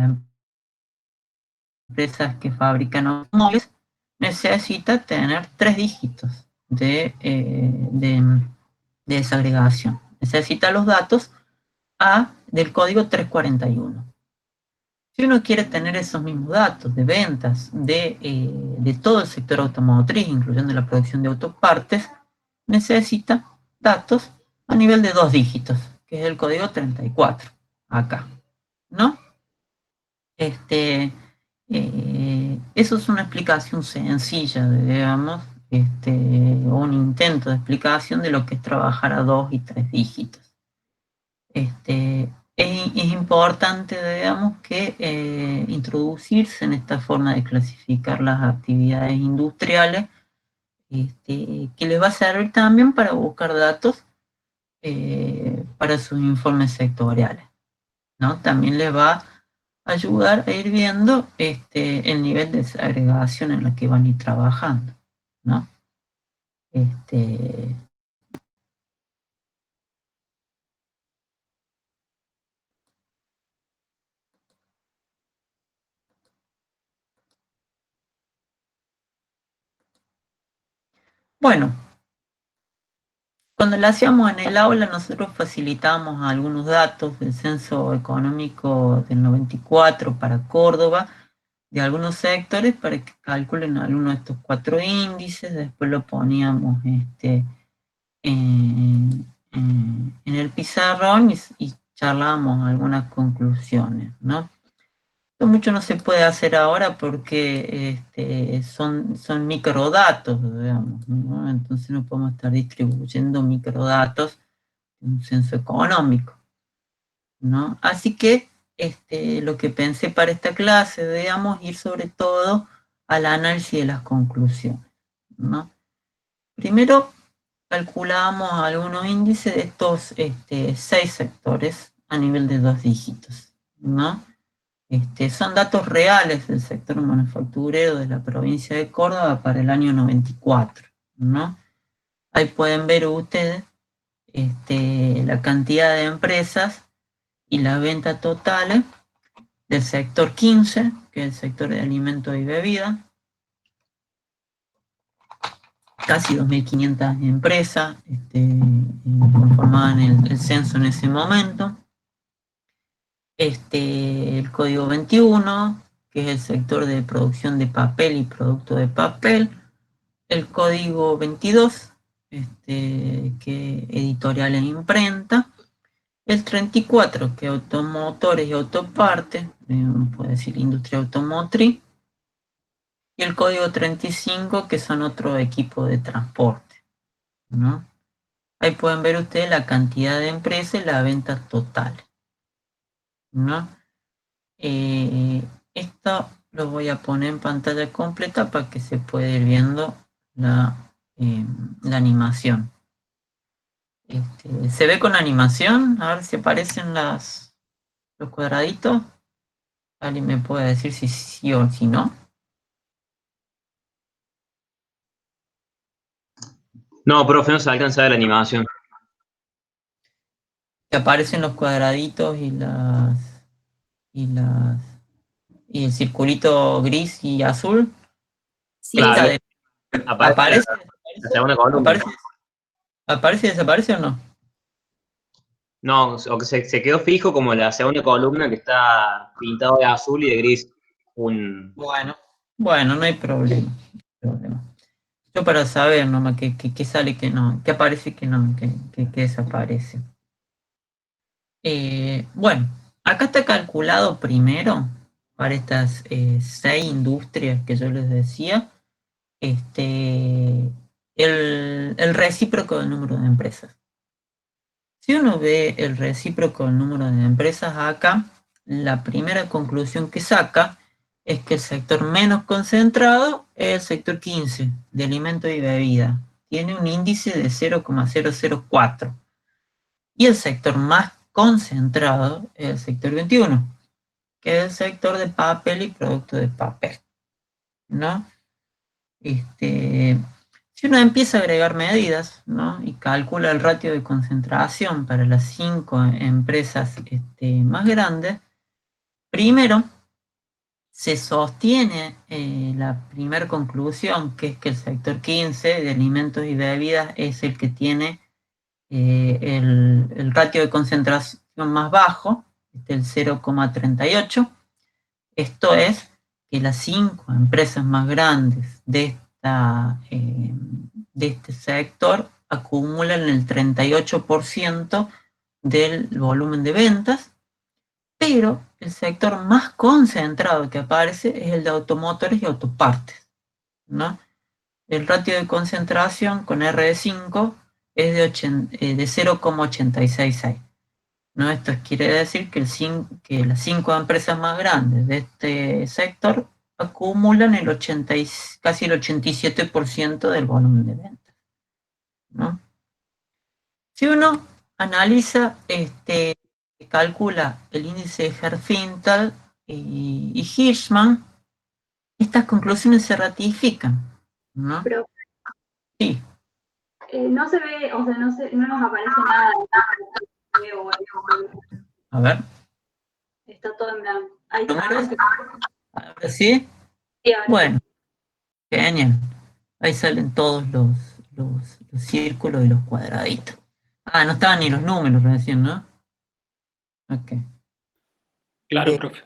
empresas que fabrican automóviles, necesita tener 3 dígitos de desagregación. Necesita los datos del código 341. Si uno quiere tener esos mismos datos de ventas de todo el sector automotriz, incluyendo la producción de autopartes, necesita datos a nivel de 2 dígitos, que es el código 34, acá, ¿no? Eso es una explicación sencilla, digamos, un intento de explicación de lo que es trabajar a 2 y 3 dígitos. Es importante, digamos, que introducirse en esta forma de clasificar las actividades industriales, que les va a servir también para buscar datos para sus informes sectoriales, ¿no? También les va a ayudar a ir viendo el nivel de desagregación en la que van a ir trabajando, ¿no? Bueno, cuando lo hacíamos en el aula, nosotros facilitábamos algunos datos del censo económico del 94 para Córdoba, de algunos sectores, para que calculen alguno de estos 4 índices. Después lo poníamos en el pizarrón y charlábamos algunas conclusiones, ¿no? Esto mucho no se puede hacer ahora porque son microdatos, digamos, ¿no? Entonces no podemos estar distribuyendo microdatos en un censo económico, ¿no? Así que lo que pensé para esta clase, digamos, ir sobre todo al análisis de las conclusiones, ¿no? Primero calculamos algunos índices de estos 6 sectores a nivel de 2 dígitos, ¿no? Son datos reales del sector manufacturero de la provincia de Córdoba para el año 94, ¿no? Ahí pueden ver ustedes la cantidad de empresas y las ventas totales del sector 15, que es el sector de alimentos y bebidas. Casi 2.500 empresas conformaban el censo en ese momento. El código 21, que es el sector de producción de papel y producto de papel. El código 22, que editorial e imprenta. El 34, que automotores y autopartes, puede decir industria automotriz. Y el código 35, que son otro equipo de transporte, ¿no? Ahí pueden ver ustedes la cantidad de empresas y la venta total, ¿no? Esto lo voy a poner en pantalla completa para que se pueda ir viendo la animación. ¿Se ve con animación? A ver si aparecen los cuadraditos. ¿Alguien me puede decir si sí o si no? No, profe, no se alcanza a ver la animación. ¿Te aparecen los cuadraditos y el circulito gris y azul? Sí, Claro. ¿Aparece? La segunda columna. ¿Aparece y desaparece o no? No, o que se quedó fijo como la segunda columna que está pintado de azul y de gris. Bueno, no hay problema. Yo para saber nomás que sale que no, que aparece que no, que desaparece. Bueno, acá está calculado primero para estas 6 industrias que yo les decía, el recíproco del número de empresas. Si uno ve el recíproco del número de empresas acá, la primera conclusión que saca es que el sector menos concentrado es el sector 15, de alimentos y bebida. tiene un índice de 0,004. Y el sector más concentrado es el sector 21, que es el sector de papel y producto de papel, ¿no? Si uno empieza a agregar medidas, ¿no? Y calcula el ratio de concentración para las 5 empresas más grandes, primero se sostiene la primera conclusión, que es que el sector 15 de alimentos y bebidas es el que tiene el ratio de concentración más bajo, el 0,38. Esto es que las 5 empresas más grandes de este sector acumulan el 38% del volumen de ventas, pero el sector más concentrado que aparece es el de automotores y autopartes, ¿no? El ratio de concentración con R5 es de 0,866. ¿No? Esto quiere decir que las 5 empresas más grandes de este sector acumulan casi el 87% del volumen de ventas, ¿no? Si uno analiza, calcula el índice de Herfindahl y Hirschman, estas conclusiones se ratifican, ¿no? Pero Sí. no se ve, o sea, no nos aparece nada. A ver. Está todo en blanco. Ahí ¿Números? está. ¿Ahora sí? Sí, ahora Bueno, genial. Ahí salen todos los círculos y los cuadraditos. Ah, no estaban ni los números recién, ¿no? Ok. Claro, profe.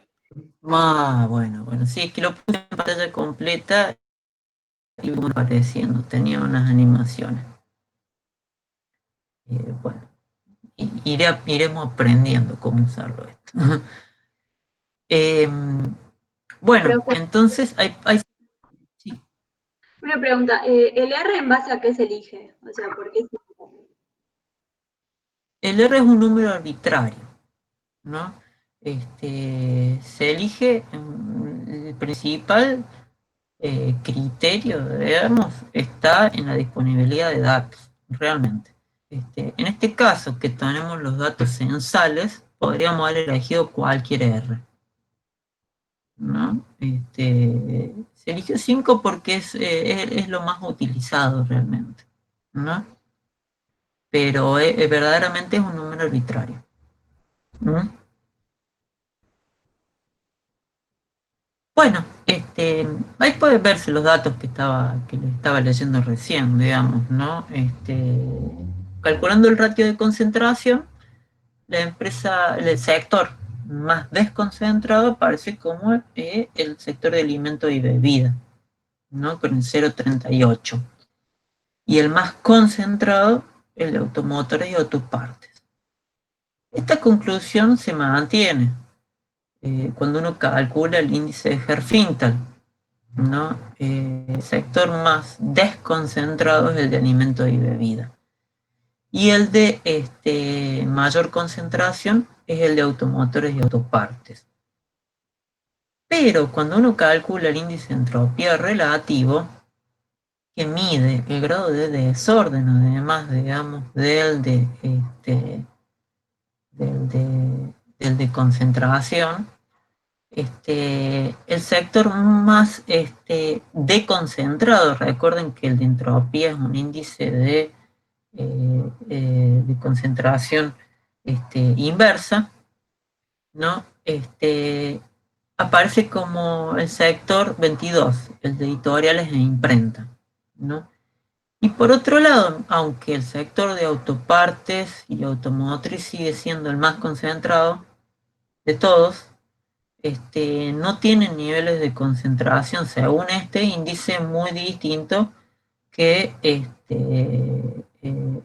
Bueno. Sí, es que lo puse en pantalla completa y me apareciendo. Tenía unas animaciones. Bueno, iremos aprendiendo cómo usarlo esto. Bueno, Pero, entonces hay una pregunta, ¿el R en base a qué se elige? O sea, ¿por qué? el R es un número arbitrario, ¿no? Se elige el principal criterio, digamos, está en la disponibilidad de datos, realmente. En este caso, que tenemos los datos censales, podríamos haber elegido cualquier R, ¿no? Se eligió 5 porque es lo más utilizado realmente, ¿no? Pero verdaderamente es un número arbitrario. ¿Mm? Bueno, ahí pueden verse los datos que les estaba leyendo recién, digamos, ¿no? Calculando el ratio de concentración, el sector más desconcentrado parece como el sector de alimentos y bebidas, ¿no? Con el 0,38. Y el más concentrado, el de automotores y autopartes. Esta conclusión se mantiene cuando uno calcula el índice de Herfindahl, ¿no? El sector más desconcentrado es el de alimentos y bebida. Y el de mayor concentración es el de automotores y autopartes. Pero cuando uno calcula el índice de entropía relativo, que mide el grado de desorden, además, digamos, del de concentración, el sector más deconcentrado, recuerden que el de entropía es un índice de concentración inversa, ¿no? Aparece como el sector 22, el de editoriales e imprenta, ¿no? Y por otro lado, aunque el sector de autopartes y automotriz sigue siendo el más concentrado de todos, no tienen niveles de concentración según este índice muy distinto que el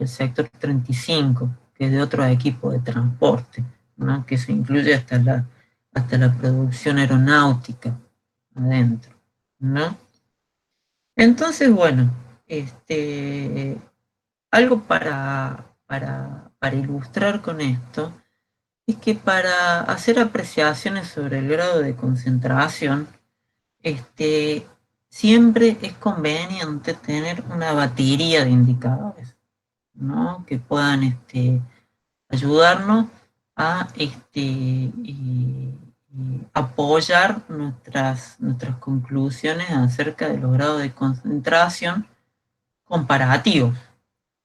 sector 35, que es de otro equipo de transporte, ¿no? Que se incluye hasta la producción aeronáutica adentro, ¿no? Entonces, bueno, algo para ilustrar con esto es que para hacer apreciaciones sobre el grado de concentración, siempre es conveniente tener una batería de indicadores, ¿no? Que puedan ayudarnos a apoyar nuestras conclusiones acerca de los grados de concentración comparativos,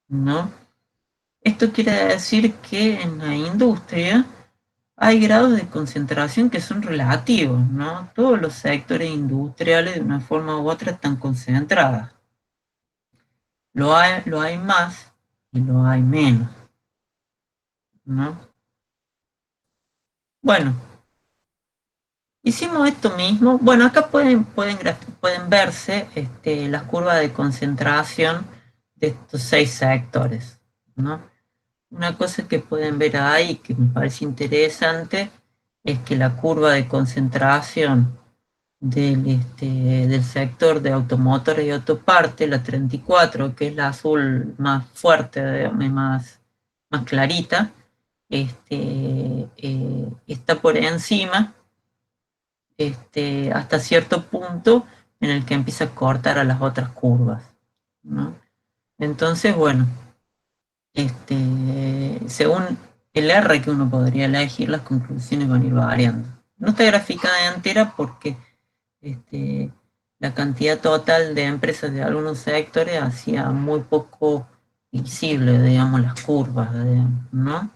¿no? Esto quiere decir que en la industria hay grados de concentración que son relativos, ¿no? Todos los sectores industriales de una forma u otra están concentrados. Lo hay más y lo hay menos, ¿no? Bueno, hicimos esto mismo. Bueno, acá pueden verse las curvas de concentración de estos 6 sectores, ¿no? Una cosa que pueden ver ahí que me parece interesante es que la curva de concentración del sector de automotores y autoparte, la 34, que es la azul más fuerte, más clarita, está por encima hasta cierto punto en el que empieza a cortar a las otras curvas, ¿no? Entonces, bueno, según el R que uno podría elegir, las conclusiones van a ir variando. No está graficada entera porque la cantidad total de empresas de algunos sectores hacía muy poco visible, digamos, las curvas, digamos, ¿no?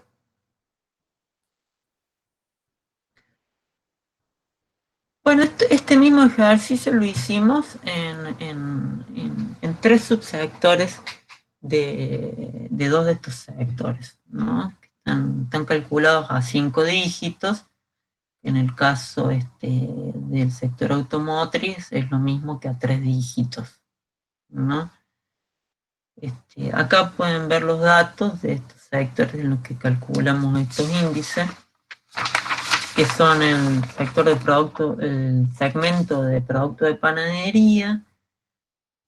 Bueno, este mismo ejercicio lo hicimos en 3 subsectores de 2 de estos sectores, ¿no? Están calculados a 5 dígitos. En el caso del sector automotriz es lo mismo que a 3 dígitos, ¿no? Acá pueden ver los datos de estos sectores en los que calculamos estos índices, que son el sector de producto, el segmento de producto de panadería,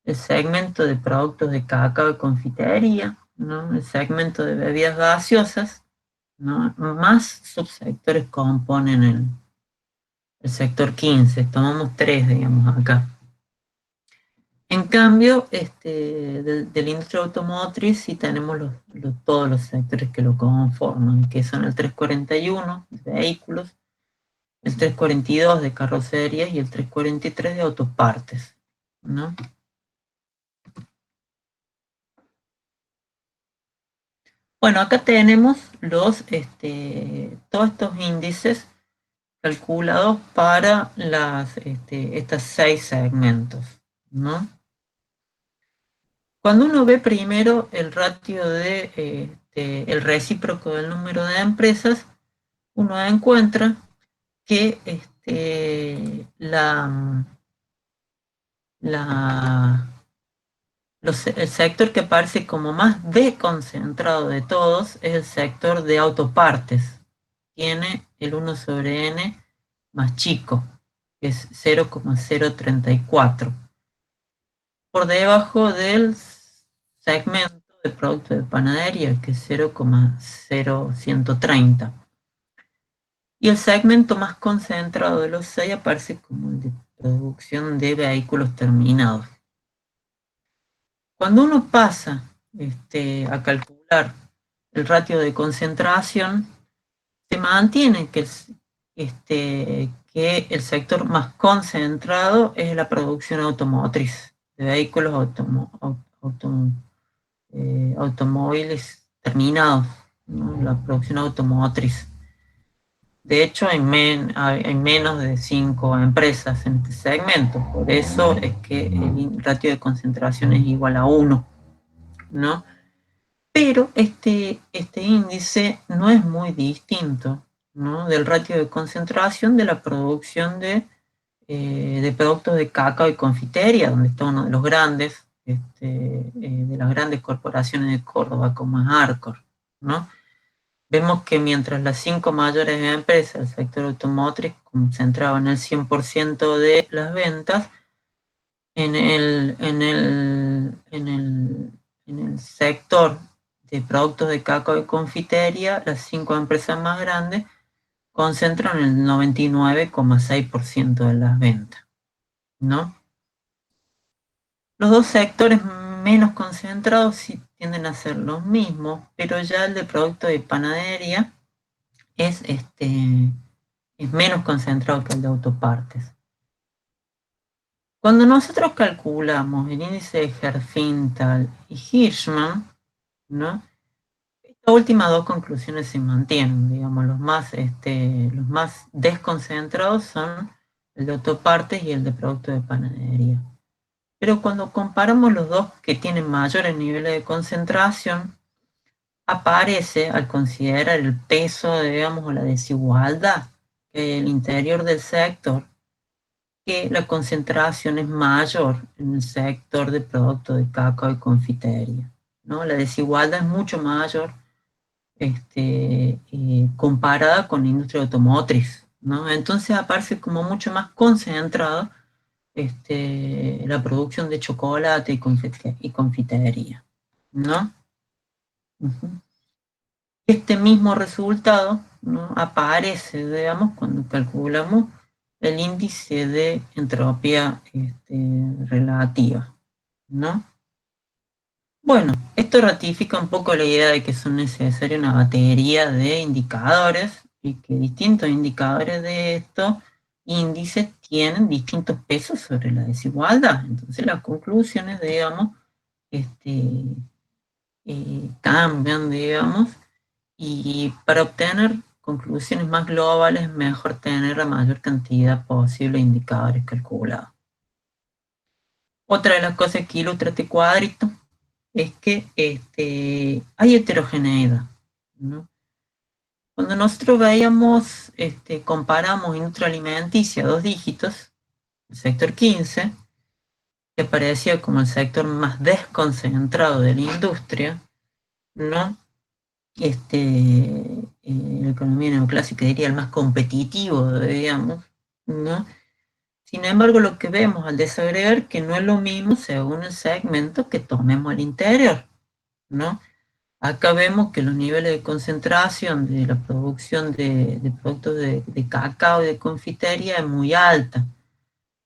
el segmento de productos de cacao y confitería, ¿no? El segmento de bebidas gaseosas, ¿no? Más subsectores componen el sector 15, tomamos 3, digamos, acá. En cambio, de la industria automotriz sí tenemos todos los sectores que lo conforman, que son el 341 de vehículos, el 342 de carrocerías y el 343 de autopartes, ¿no? Bueno, acá tenemos todos estos índices calculados para estas 6 segmentos, ¿no? Cuando uno ve primero el ratio el recíproco del número de empresas, uno encuentra que el sector que parece como más desconcentrado de todos es el sector de autopartes. Tiene el 1 sobre n más chico, que es 0,034. Por debajo del segmento de producto de panadería, que es 0,0130. Y el segmento más concentrado de los 6 aparece como el de producción de vehículos terminados. Cuando uno pasa a calcular el ratio de concentración, se mantiene que el sector más concentrado es la producción automotriz, de vehículos automóviles terminados, ¿no? La producción automotriz. De hecho, hay menos de 5 empresas en este segmento, por eso es que el ratio de concentración es igual a 1, ¿no? Pero este índice no es muy distinto, ¿no? Del ratio de concentración de la producción de productos de cacao y confitería, donde está uno de los grandes, de las grandes corporaciones de Córdoba, como es Arcor, ¿no? Vemos que mientras las 5 mayores empresas del sector automotriz concentraban el 100% de las ventas, en el sector de productos de cacao y confitería, las 5 empresas más grandes concentran el 99,6% de las ventas, ¿no? Los dos sectores menos concentrados sí tienden a ser los mismos, pero ya el de producto de panadería es menos concentrado que el de autopartes. Cuando nosotros calculamos el índice de Herfindahl y Hirschman, ¿no? Estas últimas dos conclusiones se mantienen, digamos, los más desconcentrados son el de autopartes y el de producto de panadería. Pero cuando comparamos los dos que tienen mayores niveles de concentración, aparece, al considerar el peso, digamos, o la desigualdad que hay en el interior del sector, que la concentración es mayor en el sector de productos de cacao y confitería, ¿no? La desigualdad es mucho mayor comparada con la industria automotriz, ¿no? Entonces aparece como mucho más concentrado la producción de chocolate y confitería, ¿no? Uh-huh. Este mismo resultado, ¿no?, aparece, digamos, cuando calculamos el índice de entropía relativa, ¿no? Bueno, esto ratifica un poco la idea de que son necesarias una batería de indicadores y que distintos indicadores de estos índices tienen distintos pesos sobre la desigualdad. Entonces las conclusiones, digamos, cambian, digamos, y para obtener conclusiones más globales es mejor tener la mayor cantidad posible de indicadores calculados. Otra de las cosas que ilustra este cuadrito es que hay heterogeneidad, ¿no? Cuando nosotros veíamos, comparamos industria alimenticia 2 dígitos, el sector 15, que parecía como el sector más desconcentrado de la industria, ¿no? La economía neoclásica diría el más competitivo, digamos, ¿no? Sin embargo, lo que vemos al desagregar que no es lo mismo según el segmento que tomemos al interior, ¿no? Acá vemos que los niveles de concentración de la producción de productos de cacao y de confitería es muy alta.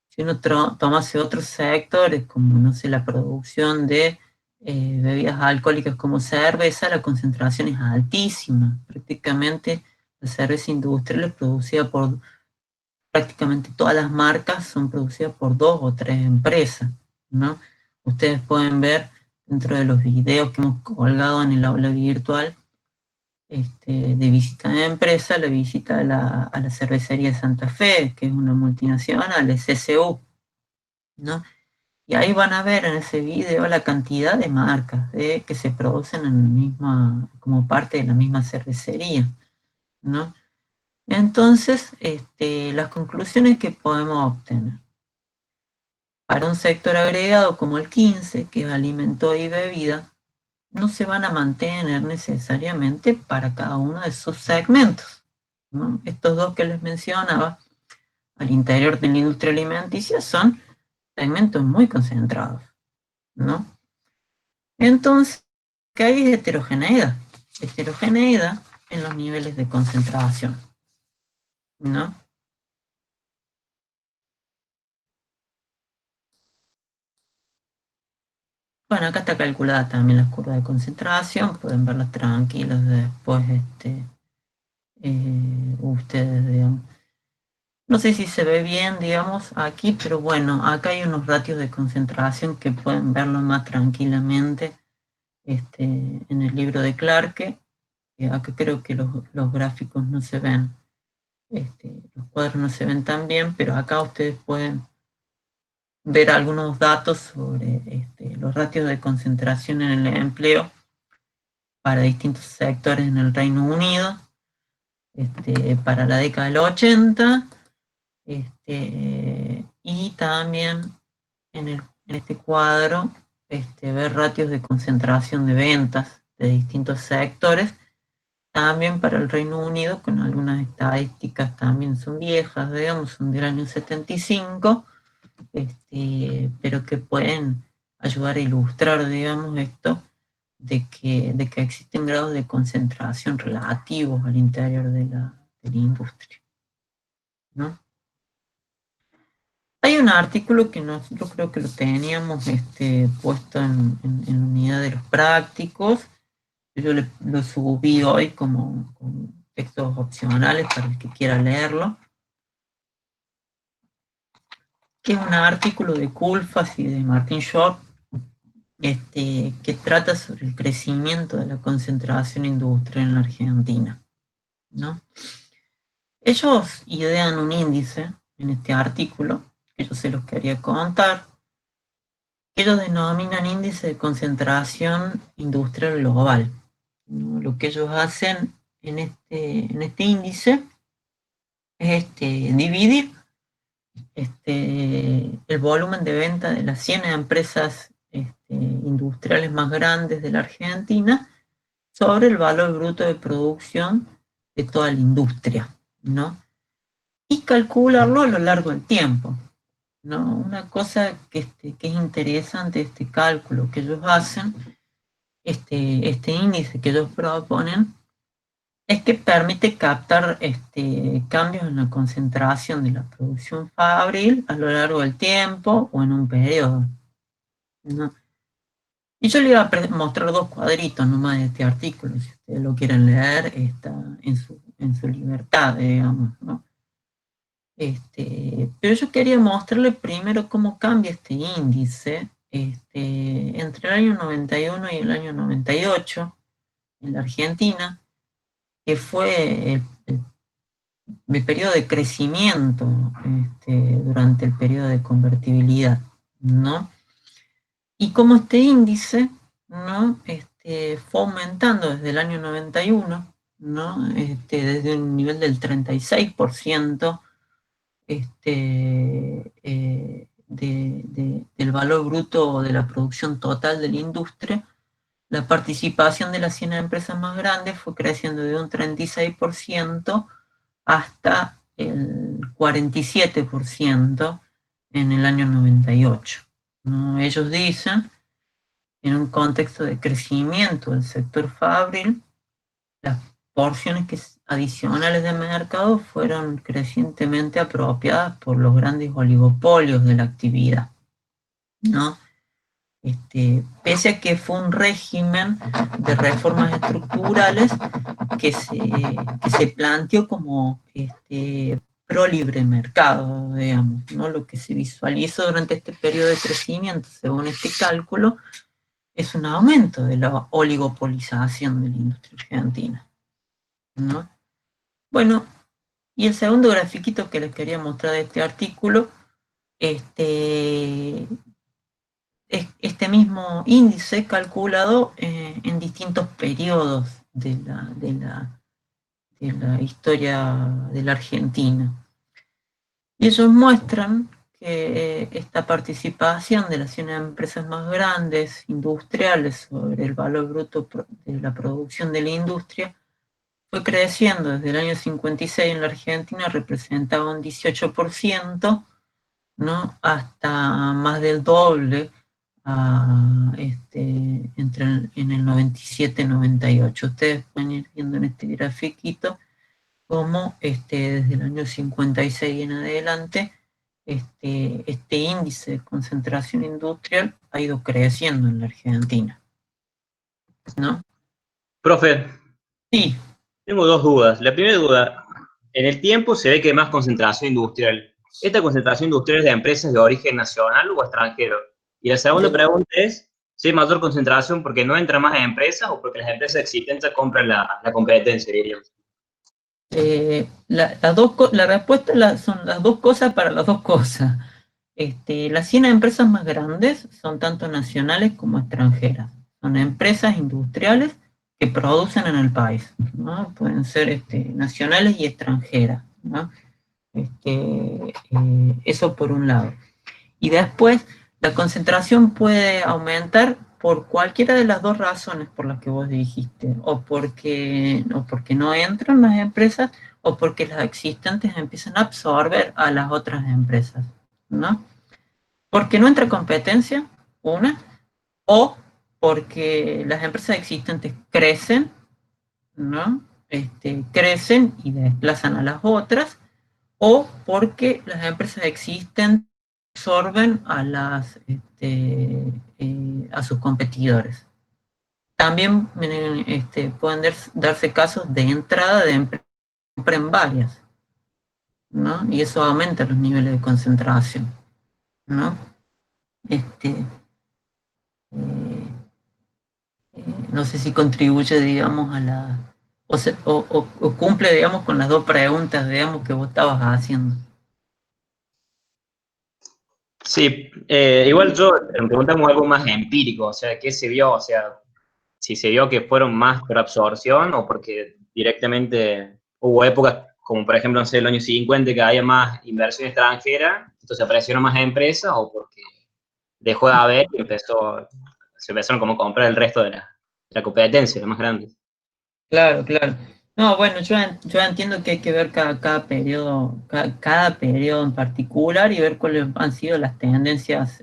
Si uno tomase otros sectores, como, no sé, la producción de bebidas alcohólicas como cerveza, la concentración es altísima. Prácticamente la cerveza industrial es producida por, prácticamente todas las marcas son producidas por 2 o 3 empresas, ¿no? Ustedes pueden ver dentro de los videos que hemos colgado en el aula virtual de visita de empresa, la visita a la cervecería de Santa Fe, que es una multinacional, es CCU, ¿no? Y ahí van a ver en ese video la cantidad de marcas que se producen como parte de la misma cervecería, ¿no? Entonces, las conclusiones que podemos obtener. Para un sector agregado como el 15, que es alimento y bebida, no se van a mantener necesariamente para cada uno de sus segmentos, ¿no? Estos dos que les mencionaba al interior de la industria alimenticia son segmentos muy concentrados, ¿no? Entonces, ¿qué hay? Es heterogeneidad. Heterogeneidad en los niveles de concentración, ¿no? Bueno, acá está calculada también la curva de concentración, pueden verla tranquilos después, ustedes, digamos. No sé si se ve bien, digamos, aquí, pero bueno, acá hay unos ratios de concentración que pueden verlo más tranquilamente en el libro de Clarke. Acá creo que los gráficos no se ven, los cuadros no se ven tan bien, pero acá ustedes pueden ver algunos datos sobre los ratios de concentración en el empleo para distintos sectores en el Reino Unido, para la década del 80, y también en este cuadro ver ratios de concentración de ventas de distintos sectores, también para el Reino Unido, con algunas estadísticas también son viejas, digamos, son del año 75, pero que pueden ayudar a ilustrar, digamos, esto de que existen grados de concentración relativos al interior de la industria, ¿no? Hay un artículo que nosotros creo que lo teníamos puesto en la unidad de los prácticos. Yo lo subí hoy como textos opcionales para el que quiera leerlo. Que es un artículo de Culfas y de Martin Short, que trata sobre el crecimiento de la concentración industrial en la Argentina, ¿no? Ellos idean un índice en este artículo, que yo se los quería contar, que ellos denominan índice de concentración industrial global, ¿no? Lo que ellos hacen en este índice es dividir el volumen de venta de las 100 empresas industriales más grandes de la Argentina sobre el valor bruto de producción de toda la industria, ¿no? Y calcularlo a lo largo del tiempo, ¿no? Una cosa que es interesante de este cálculo que ellos hacen, este índice que ellos proponen, es que permite captar cambios en la concentración de la producción fabril a lo largo del tiempo o en un periodo, ¿no? Y yo le iba a mostrar dos cuadritos nomás de este artículo, si ustedes lo quieren leer, está en su libertad, digamos, ¿no? Pero yo quería mostrarle primero cómo cambia este índice entre el año 91 y el año 98 en la Argentina, que fue el periodo de crecimiento durante el periodo de convertibilidad, ¿no? Y como este índice, ¿no? Fue aumentando desde el año 91, ¿no? Desde un nivel del 36%, del valor bruto de la producción total de la industria, la participación de las 100 empresas más grandes fue creciendo de un 36% hasta el 47% en el año 98. ¿No? Ellos dicen, en un contexto de crecimiento del sector fabril, las porciones adicionales de mercado fueron crecientemente apropiadas por los grandes oligopolios de la actividad, ¿no? Pese a que fue un régimen de reformas estructurales que se planteó como pro libre mercado, digamos, ¿no? Lo que se visualizó durante este periodo de crecimiento, según este cálculo, es un aumento de la oligopolización de la industria argentina, ¿no? Bueno, y el segundo grafiquito que les quería mostrar de este artículo, este mismo índice calculado en distintos periodos de la historia de la Argentina. Y ellos muestran que esta participación de las 100 empresas más grandes, industriales, sobre el valor bruto de la producción de la industria, fue creciendo desde el año 56 en la Argentina, representaba un 18%, ¿no? Hasta más del doble en el 97 y 98. Ustedes pueden ir viendo en este grafiquito cómo desde el año 56 en adelante este índice de concentración industrial ha ido creciendo en la Argentina, ¿no? Profe, Sí. tengo dos dudas. La primera duda, en el tiempo se ve que hay más concentración industrial. ¿Esta concentración industrial es de empresas de origen nacional o extranjero? Y la segunda pregunta es, si hay mayor concentración porque no entran más empresas o porque las empresas existentes compran la competencia, diríamos. La respuesta son las dos cosas para las dos cosas. Las 100 empresas más grandes son tanto nacionales como extranjeras. Son empresas industriales que producen en el país, ¿no? Pueden ser nacionales y extranjeras, ¿no? Eso por un lado. Y después, la concentración puede aumentar por cualquiera de las dos razones por las que vos dijiste, o porque no entran las empresas, o porque las existentes empiezan a absorber a las otras empresas, ¿no? Porque no entra competencia, una, o porque las empresas existentes crecen, ¿no? Crecen y desplazan a las otras, o porque las empresas existentes absorben a sus competidores. También pueden darse casos de entrada de empresas que compren varias, ¿no? Y eso aumenta los niveles de concentración, ¿no? No sé si contribuye, digamos, o cumple, digamos, con las dos preguntas, digamos, que vos estabas haciendo. Sí, igual yo me preguntamos algo más empírico, o sea, ¿qué se vio? O sea, si se vio que fueron más por absorción o porque directamente hubo épocas, como por ejemplo, no sé, el año 50, que había más inversión extranjera, entonces aparecieron más empresas, o porque dejó de haber y se empezaron como a comprar el resto de la competencia, las más grandes. Claro, claro. No, bueno, yo entiendo que hay que ver cada periodo, cada periodo en particular y ver cuáles han sido las tendencias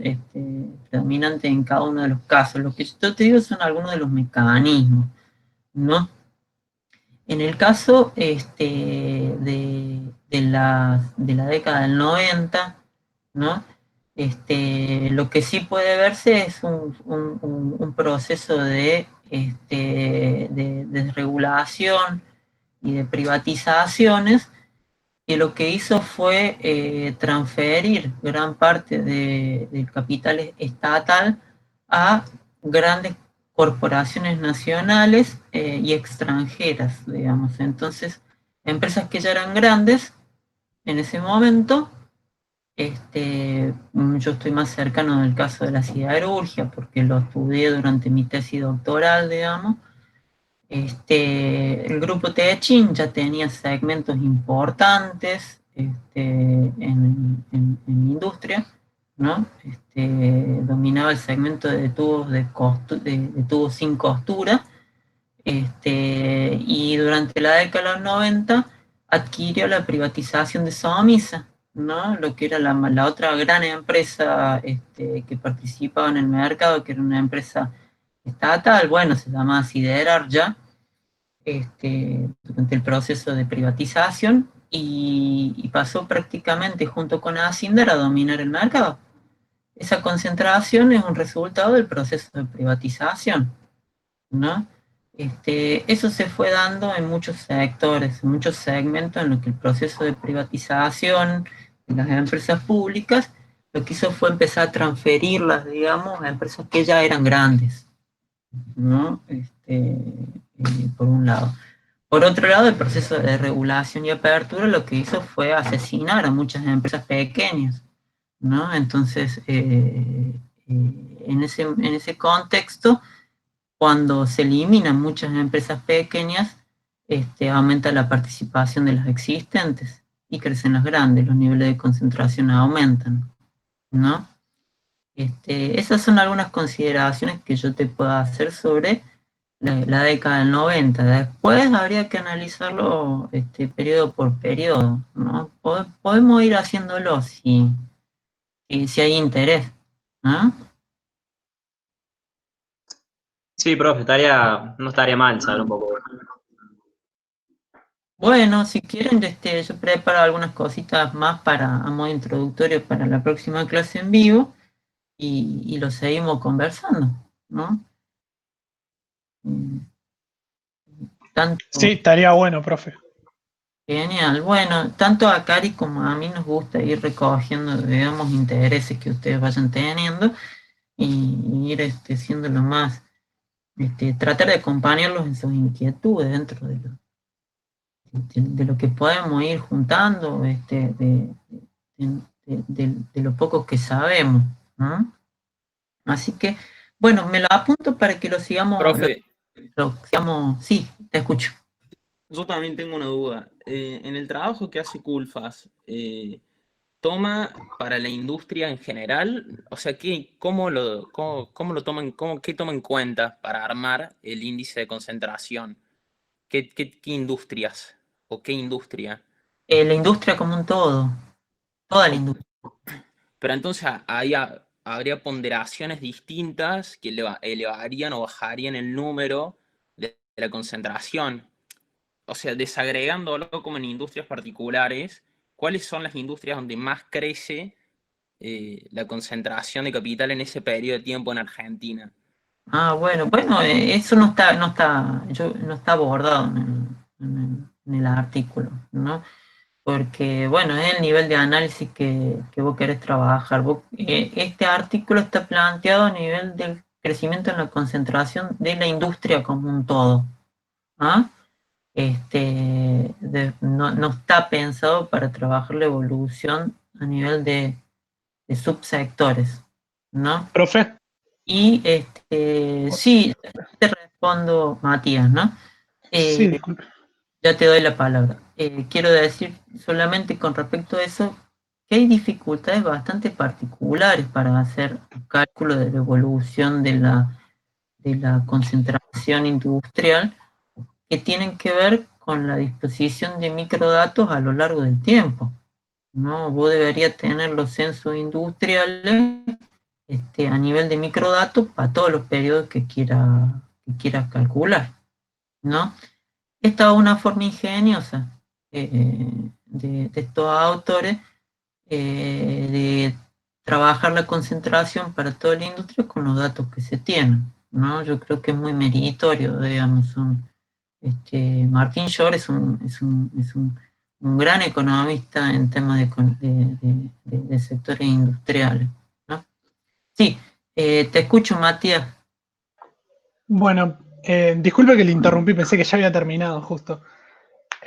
predominantes en cada uno de los casos. Lo que yo te digo son algunos de los mecanismos, ¿no? En el caso de la década del 90, ¿no? Lo que sí puede verse es un proceso de desregulación y de privatizaciones, que lo que hizo fue transferir gran parte del capital estatal a grandes corporaciones nacionales y extranjeras, digamos. Entonces, empresas que ya eran grandes en ese momento, yo estoy más cercano del caso de la siderurgia, porque lo estudié durante mi tesis doctoral, digamos. El grupo Techin ya tenía segmentos importantes en industria, ¿no? Dominaba el segmento de tubos, de tubos sin costura, y durante la década de los 90 adquirió la privatización de Somisa, ¿no? Lo que era la otra gran empresa que participaba en el mercado, que era una empresa estatal, bueno, se llamaba Siderurgia, durante el proceso de privatización, y pasó prácticamente junto con Asindar a dominar el mercado. Esa concentración es un resultado del proceso de privatización, ¿no? Eso se fue dando en muchos sectores, en muchos segmentos, en los que el proceso de privatización de las empresas públicas lo que hizo fue empezar a transferirlas, digamos, a empresas que ya eran grandes, ¿no? Por un lado. Por otro lado, el proceso de regulación y apertura lo que hizo fue asesinar a muchas empresas pequeñas, ¿no? Entonces, en ese contexto, cuando se eliminan muchas empresas pequeñas, aumenta la participación de las existentes y crecen las grandes, los niveles de concentración aumentan, ¿no? Esas son algunas consideraciones que yo te puedo hacer sobre la década del 90. Después habría que analizarlo periodo por periodo, ¿no? Podemos ir haciéndolo si hay interés, ¿no? Sí, profe, no estaría mal saber un poco. Bueno, si quieren, yo preparo algunas cositas más a modo introductorio para la próxima clase en vivo y lo seguimos conversando, ¿no? Tanto, Sí, estaría bueno, profe. Genial. Bueno, tanto a Cari como a mí nos gusta ir recogiendo, digamos, intereses que ustedes vayan teniendo y ir siendo lo más, tratar de acompañarlos en sus inquietudes dentro de lo que podemos ir juntando, de lo poco que sabemos, ¿no? Así que, bueno, me lo apunto para que lo sigamos. Profe, Sí, te escucho. yo también tengo una duda. En el trabajo que hace Culfas, ¿toma para la industria en general? O sea, cómo lo toman, qué toma en cuenta para armar el índice de concentración? ¿Qué industrias? ¿O qué industria? La industria como un todo, toda la O- industria. pero entonces habría ponderaciones distintas que elevarían o bajarían el número de la concentración. O sea, desagregándolo como en industrias particulares, ¿cuáles son las industrias donde más crece la concentración de capital en ese periodo de tiempo en Argentina. Bueno, eso no está abordado en el artículo, ¿no? Porque, bueno, es el nivel de análisis que vos querés trabajar. Este artículo está planteado a nivel del crecimiento en la concentración de la industria como un todo. ¿Ah? No está pensado para trabajar la evolución a nivel de subsectores, ¿no? Profe, Y sí, te respondo, Matías, ¿no? sí, disculpe. Ya te doy la palabra. Quiero decir solamente con respecto a eso que hay dificultades bastante particulares para hacer un cálculo de la evolución de la concentración industrial que tienen que ver con la disposición de microdatos a lo largo del tiempo, ¿no? Vos deberías tener los censos industriales a nivel de microdatos para todos los periodos que quieras calcular, ¿no? Esta es una forma ingeniosa de estos autores de trabajar la concentración para toda la industria con los datos que se tienen, ¿no? Yo creo que es muy meritorio, digamos. Martin Short es un gran economista en temas de sectores industriales, ¿no? Sí, te escucho, Matías. Bueno, disculpe que le interrumpí, pensé que ya había terminado justo.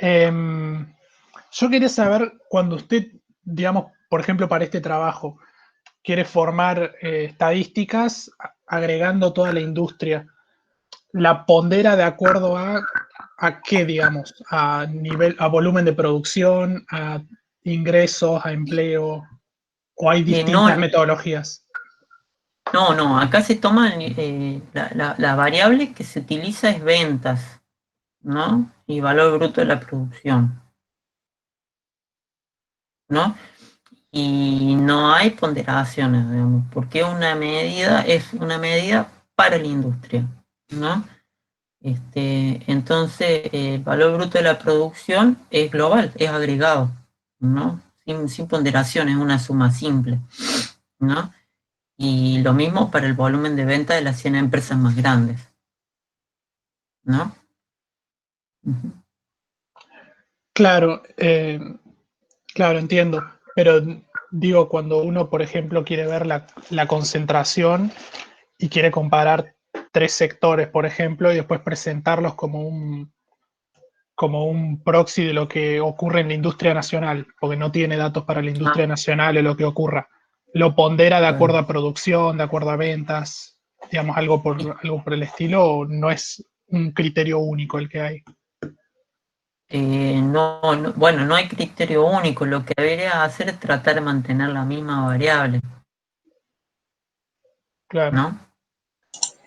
Yo quería saber, cuando usted, digamos, por ejemplo, para este trabajo, quiere formar estadísticas agregando toda la industria, ¿la pondera de acuerdo a qué, digamos? ¿A nivel, a volumen de producción, a ingresos, a empleo? ¿O hay distintas metodologías? No, acá se toma la variable que se utiliza es ventas, ¿no? Y valor bruto de la producción, ¿no? Y no hay ponderaciones, digamos, porque es una medida para la industria, ¿no? Entonces, el valor bruto de la producción es global, es agregado, ¿no? Sin ponderación, es una suma simple, ¿no? Y lo mismo para el volumen de venta de las 100 empresas más grandes, ¿no? Uh-huh. Claro, claro, entiendo. Pero digo, cuando uno, por ejemplo, quiere ver la concentración y quiere comparar 3 sectores, por ejemplo, y después presentarlos como un proxy de lo que ocurre en la industria nacional, porque no tiene datos para la industria nacional o lo que ocurra. Lo pondera de acuerdo a producción, de acuerdo a ventas, digamos, algo por el estilo, o no es un criterio único el que hay. Bueno, no hay criterio único. Lo que debería hacer es tratar de mantener la misma variable. Claro. ¿No?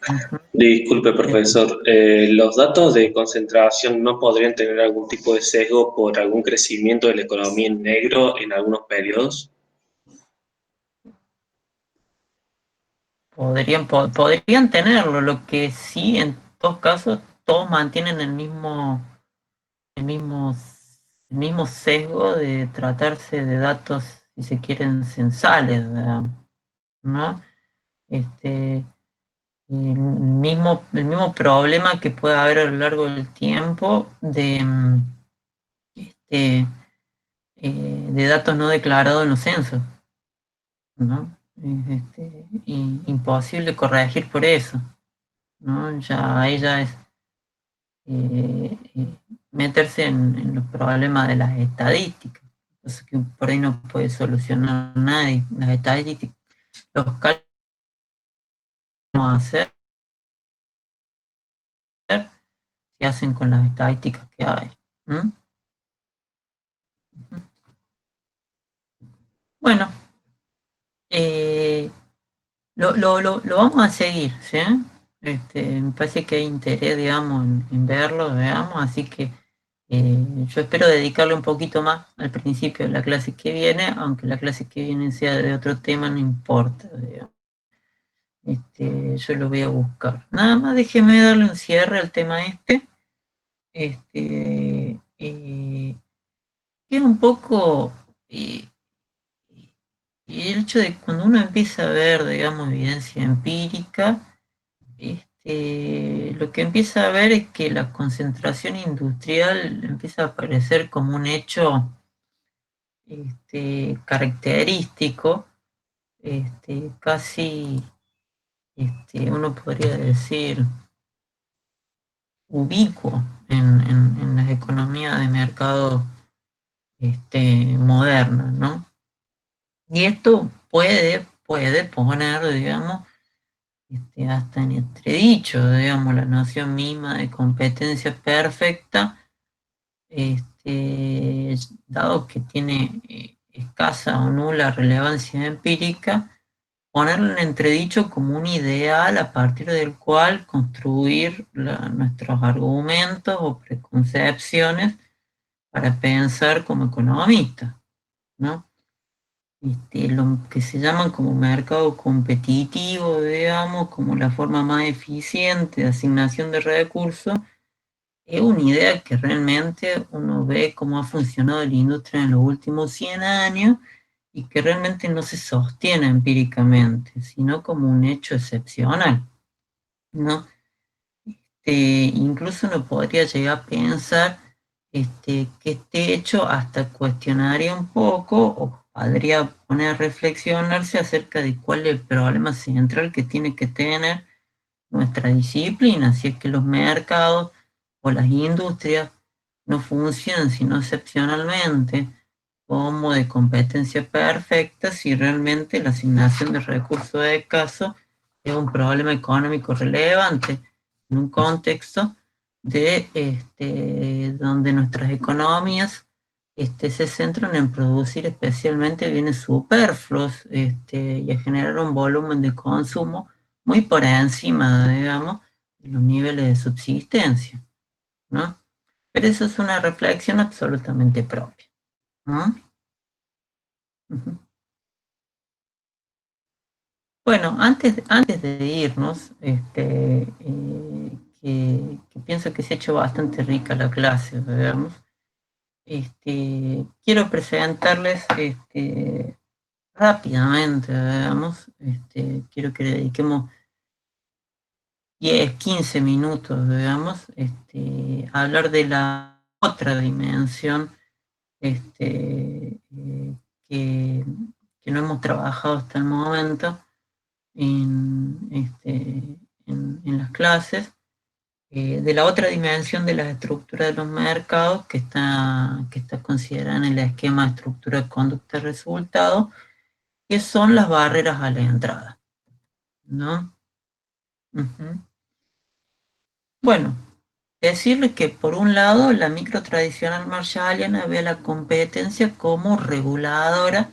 Uh-huh. Disculpe, profesor, ¿los datos de concentración no podrían tener algún tipo de sesgo por algún crecimiento de la economía en negro en algunos periodos? Podrían tenerlo, lo que sí, en todos casos, todos mantienen el mismo sesgo de tratarse de datos, si se quieren, censales, ¿no? El mismo problema que puede haber a lo largo del tiempo de datos no declarados en los censos, ¿no? Imposible corregir por eso, ¿no? Ya ella es meterse en los problemas de las estadísticas, cosas que por ahí no puede solucionar nadie. Las estadísticas, los cálculos que vamos a hacer se hacen con las estadísticas que hay. Bueno, lo vamos a seguir, ¿sí? Me parece que hay interés, digamos, en verlo, digamos, así que yo espero dedicarle un poquito más al principio de la clase que viene, aunque la clase que viene sea de otro tema, no importa, digamos. Yo lo voy a buscar. Nada más déjeme darle un cierre al tema que es un poco Y el hecho de cuando uno empieza a ver, digamos, evidencia empírica, lo que empieza a ver es que la concentración industrial empieza a aparecer como un hecho característico, casi, uno podría decir, ubicuo en las economías de mercado modernas, ¿no? Y esto puede poner, digamos, hasta en entredicho, digamos, la noción misma de competencia perfecta, dado que tiene escasa o nula relevancia empírica, ponerlo en entredicho como un ideal a partir del cual construir nuestros argumentos o preconcepciones para pensar como economistas, ¿no? Lo que se llaman como mercado competitivo, digamos, como la forma más eficiente de asignación de recursos, es una idea que realmente uno ve cómo ha funcionado la industria en los últimos 100 años y que realmente no se sostiene empíricamente, sino como un hecho excepcional, ¿no? Incluso uno podría llegar a pensar que este hecho hasta cuestionaría un poco o podría poner a reflexionarse acerca de cuál es el problema central que tiene que tener nuestra disciplina, si es que los mercados o las industrias no funcionan sino excepcionalmente como de competencia perfecta, si realmente la asignación de recursos de caso es un problema económico relevante en un contexto donde nuestras economías se centran en producir especialmente bienes superfluos y a generar un volumen de consumo muy por encima, digamos, de los niveles de subsistencia, ¿no? Pero eso es una reflexión absolutamente propia, ¿no? Uh-huh. Bueno, antes de irnos, que pienso que se ha hecho bastante rica la clase, digamos, quiero presentarles rápidamente, digamos, quiero que le dediquemos 10, 15 minutos, digamos, a hablar de la otra dimensión que, que no hemos trabajado hasta el momento en las clases, de la otra dimensión de la estructura de los mercados que está considerada en el esquema de estructura de conducta de resultado, que son las barreras a la entrada, ¿no? Uh-huh. Bueno, decirles que por un lado la micro tradicional marshalliana ve la competencia como reguladora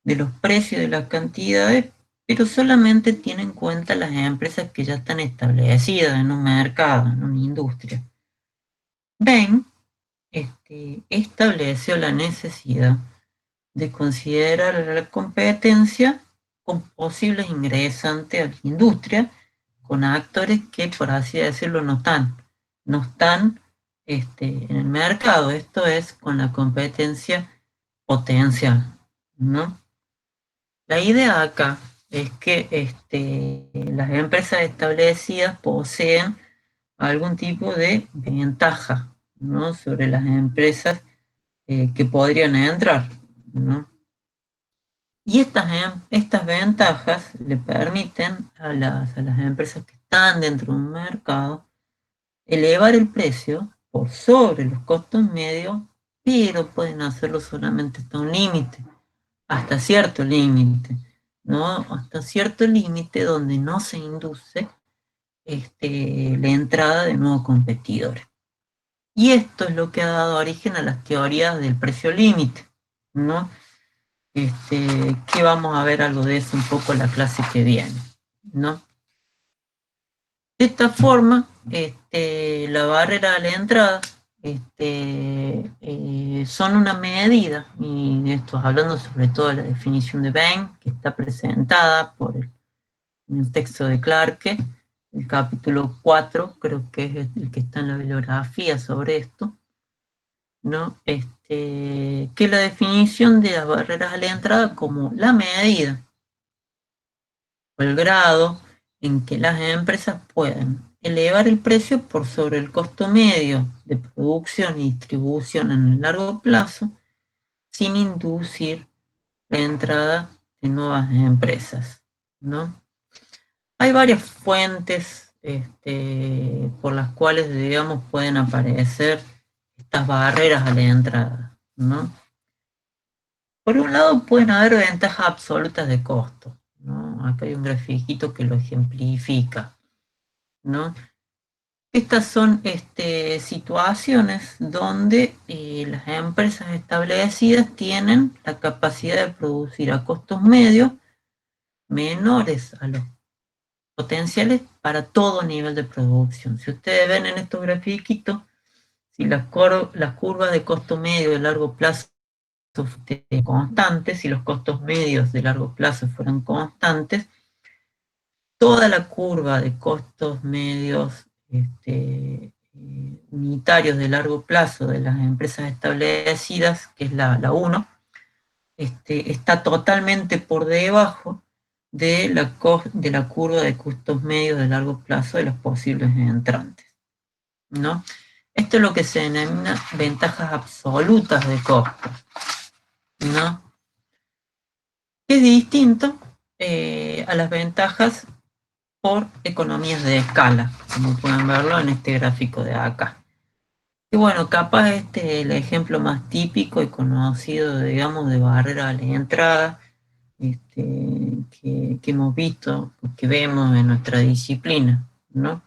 de los precios de las cantidades, pero solamente tiene en cuenta las empresas que ya están establecidas en un mercado, en una industria. Bain estableció la necesidad de considerar la competencia con posibles ingresantes a la industria, con actores que, por así decirlo, no están en el mercado, esto es, con la competencia potencial, ¿no? La idea acá es que las empresas establecidas poseen algún tipo de ventaja, ¿no?, sobre las empresas que podrían entrar, ¿no? Y estas ventajas le permiten a las empresas que están dentro de un mercado elevar el precio por sobre los costos medios, pero pueden hacerlo solamente hasta un límite, hasta cierto límite, ¿no? Hasta cierto límite donde no se induce la entrada de nuevos competidores. Y esto es lo que ha dado origen a las teorías del precio límite, ¿no? Que vamos a ver algo de eso un poco en la clase que viene, ¿no? De esta forma, la barrera a la entrada son una medida, y esto hablando sobre todo de la definición de Bain, que está presentada en el texto de Clarke, el capítulo 4, creo que es el que está en la bibliografía sobre esto. ¿no? Que la definición de las barreras a la entrada como la medida o el grado en que las empresas pueden elevar el precio por sobre el costo medio de producción y distribución en el largo plazo sin inducir la entrada de nuevas empresas, ¿no? Hay varias fuentes por las cuales, digamos, pueden aparecer estas barreras a la entrada, ¿no? Por un lado, pueden haber ventajas absolutas de costo, ¿no? Acá hay un grafiquito que lo ejemplifica, ¿no? Estas son situaciones donde las empresas establecidas tienen la capacidad de producir a costos medios menores a los potenciales para todo nivel de producción. Si ustedes ven en estos grafiquitos, si las curvas de costo medio de largo plazo constantes, si los costos medios de largo plazo fueran constantes, toda la curva de costos medios unitarios de largo plazo de las empresas establecidas, que es la 1, está totalmente por debajo de la curva de costos medios de largo plazo de los posibles entrantes, ¿no? Esto es lo que se denomina ventajas absolutas de costo, ¿no? Es distinto a las ventajas por economías de escala, como pueden verlo en este gráfico de acá. Y bueno, capaz este es el ejemplo más típico y conocido, digamos, de barrera a la entrada, que hemos visto, que vemos en nuestra disciplina, ¿no?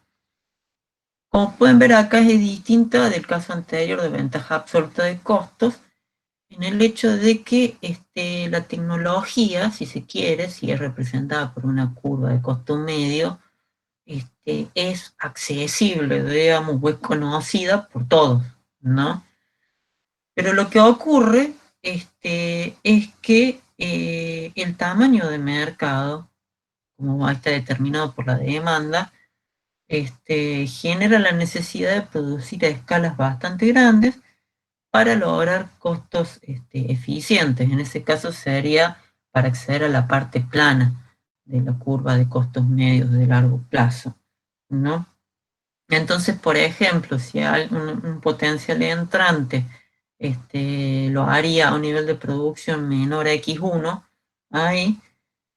Como pueden ver acá es distinta del caso anterior de ventaja absoluta de costos, en el hecho de que la tecnología, si se quiere, si es representada por una curva de costo medio, es accesible, digamos, o es conocida por todos, ¿no? Pero lo que ocurre es que el tamaño de mercado, como está determinado por la demanda, genera la necesidad de producir a escalas bastante grandes para lograr costos eficientes. En ese caso sería para acceder a la parte plana de la curva de costos medios de largo plazo, ¿no? Entonces, por ejemplo, si hay un potencial entrante lo haría a un nivel de producción menor a X1, ahí,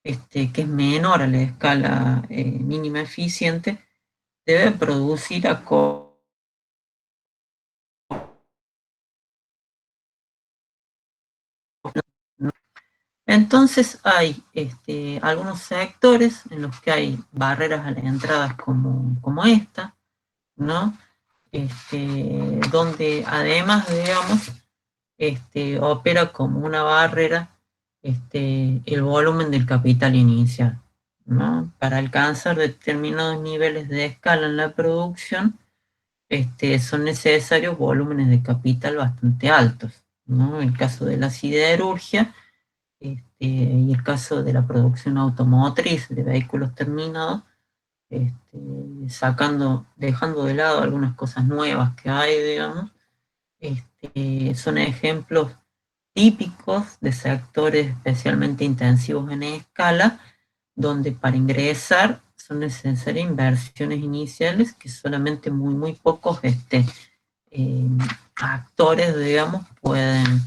que es menor a la escala mínima eficiente, debe producir a Entonces hay algunos sectores en los que hay barreras a las entradas como esta, ¿no? Donde además, digamos, opera como una barrera el volumen del capital inicial, ¿no? Para alcanzar determinados niveles de escala en la producción, son necesarios volúmenes de capital bastante altos, ¿no? El caso de la siderurgia y el caso de la producción automotriz de vehículos terminados, dejando de lado algunas cosas nuevas que hay, digamos, son ejemplos típicos de sectores especialmente intensivos en escala, donde para ingresar son necesarias inversiones iniciales que solamente muy pocos actores, digamos, pueden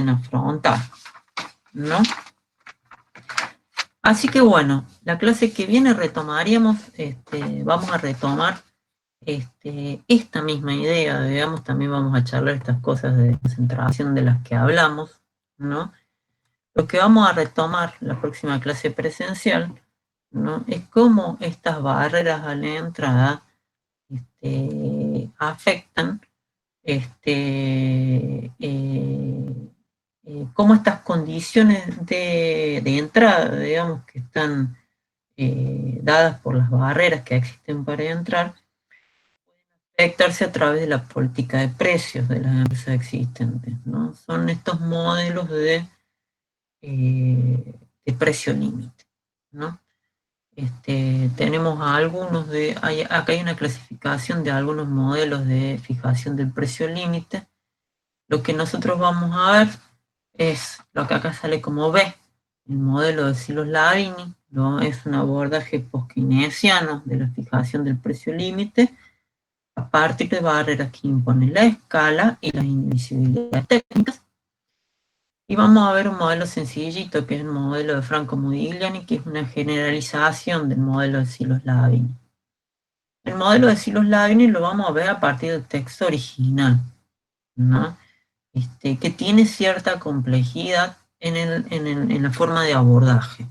afrontar, ¿no? Así que bueno, la clase que viene retomaríamos, vamos a retomar esta misma idea, digamos, también vamos a charlar estas cosas de concentración de las que hablamos, ¿no? Lo que vamos a retomar la próxima clase presencial, ¿no? Es cómo estas barreras a la entrada afectan cómo estas condiciones de entrada, digamos, que están dadas por las barreras que existen para entrar, afectarse a través de la política de precios de las empresas existentes, ¿no? Son estos modelos de precio límite, ¿no? tenemos algunos acá hay una clasificación de algunos modelos de fijación del precio límite. Lo que nosotros vamos a ver es lo que acá sale como B, el modelo de Silos-Lavini, ¿no? Es un abordaje post-keynesiano de la fijación del precio límite a partir de barreras que imponen la escala y las indivisibilidades técnicas. Y vamos a ver un modelo sencillito, que es el modelo de Franco Modigliani, que es una generalización del modelo de Silos-Lavini. El modelo de Silos-Lavini lo vamos a ver a partir del texto original, ¿no? Que tiene cierta complejidad en la forma de abordaje.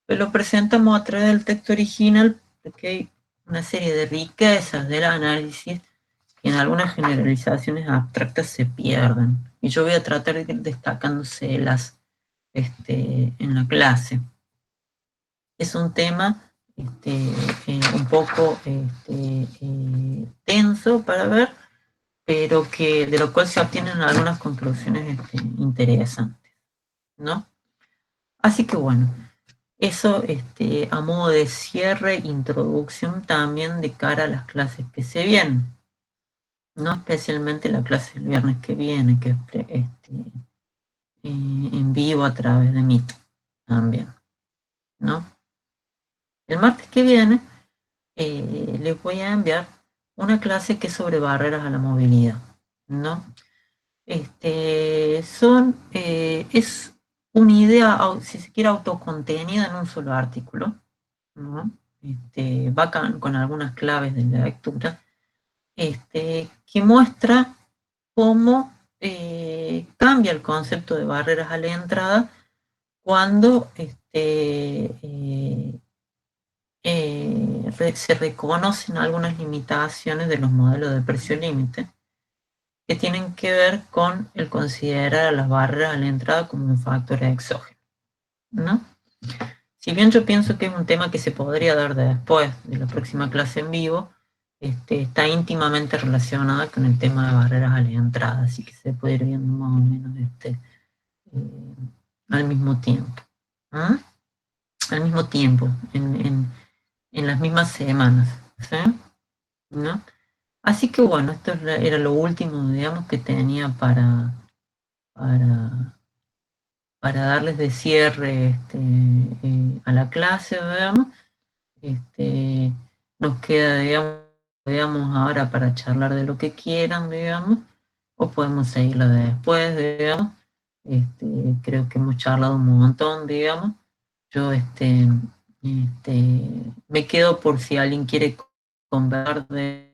Pero lo presentamos a través del texto original porque hay una serie de riquezas del análisis que en algunas generalizaciones abstractas se pierden. Y yo voy a tratar de ir destacándoselas en la clase. Es un tema un poco tenso para ver, pero de lo cual se obtienen algunas conclusiones interesantes, ¿no? Así que bueno, eso a modo de cierre, introducción también de cara a las clases que se vienen, no especialmente la clase del viernes que viene, que es en vivo a través de Meet también, ¿no? El martes que viene les voy a enviar una clase que es sobre barreras a la movilidad, ¿no? Es una idea, si se quiere, autocontenida en un solo artículo, ¿no? Va con algunas claves de la lectura, que muestra cómo cambia el concepto de barreras a la entrada cuando se reconocen algunas limitaciones de los modelos de precio límite que tienen que ver con el considerar a las barreras a la entrada como un factor exógeno, ¿no? Si bien yo pienso que es un tema que se podría dar después de la próxima clase en vivo, está íntimamente relacionada con el tema de barreras a la entrada, así que se puede ir viendo más o menos al mismo tiempo. ¿Ah? Al mismo tiempo, en las mismas semanas, ¿sí? ¿No? Así que bueno, esto era lo último, digamos, que tenía para darles de cierre a la clase, digamos. Nos queda, digamos, ahora para charlar de lo que quieran, digamos, o podemos seguirlo después, digamos. Creo que hemos charlado un montón, digamos. Yo me quedo por si alguien quiere conversar de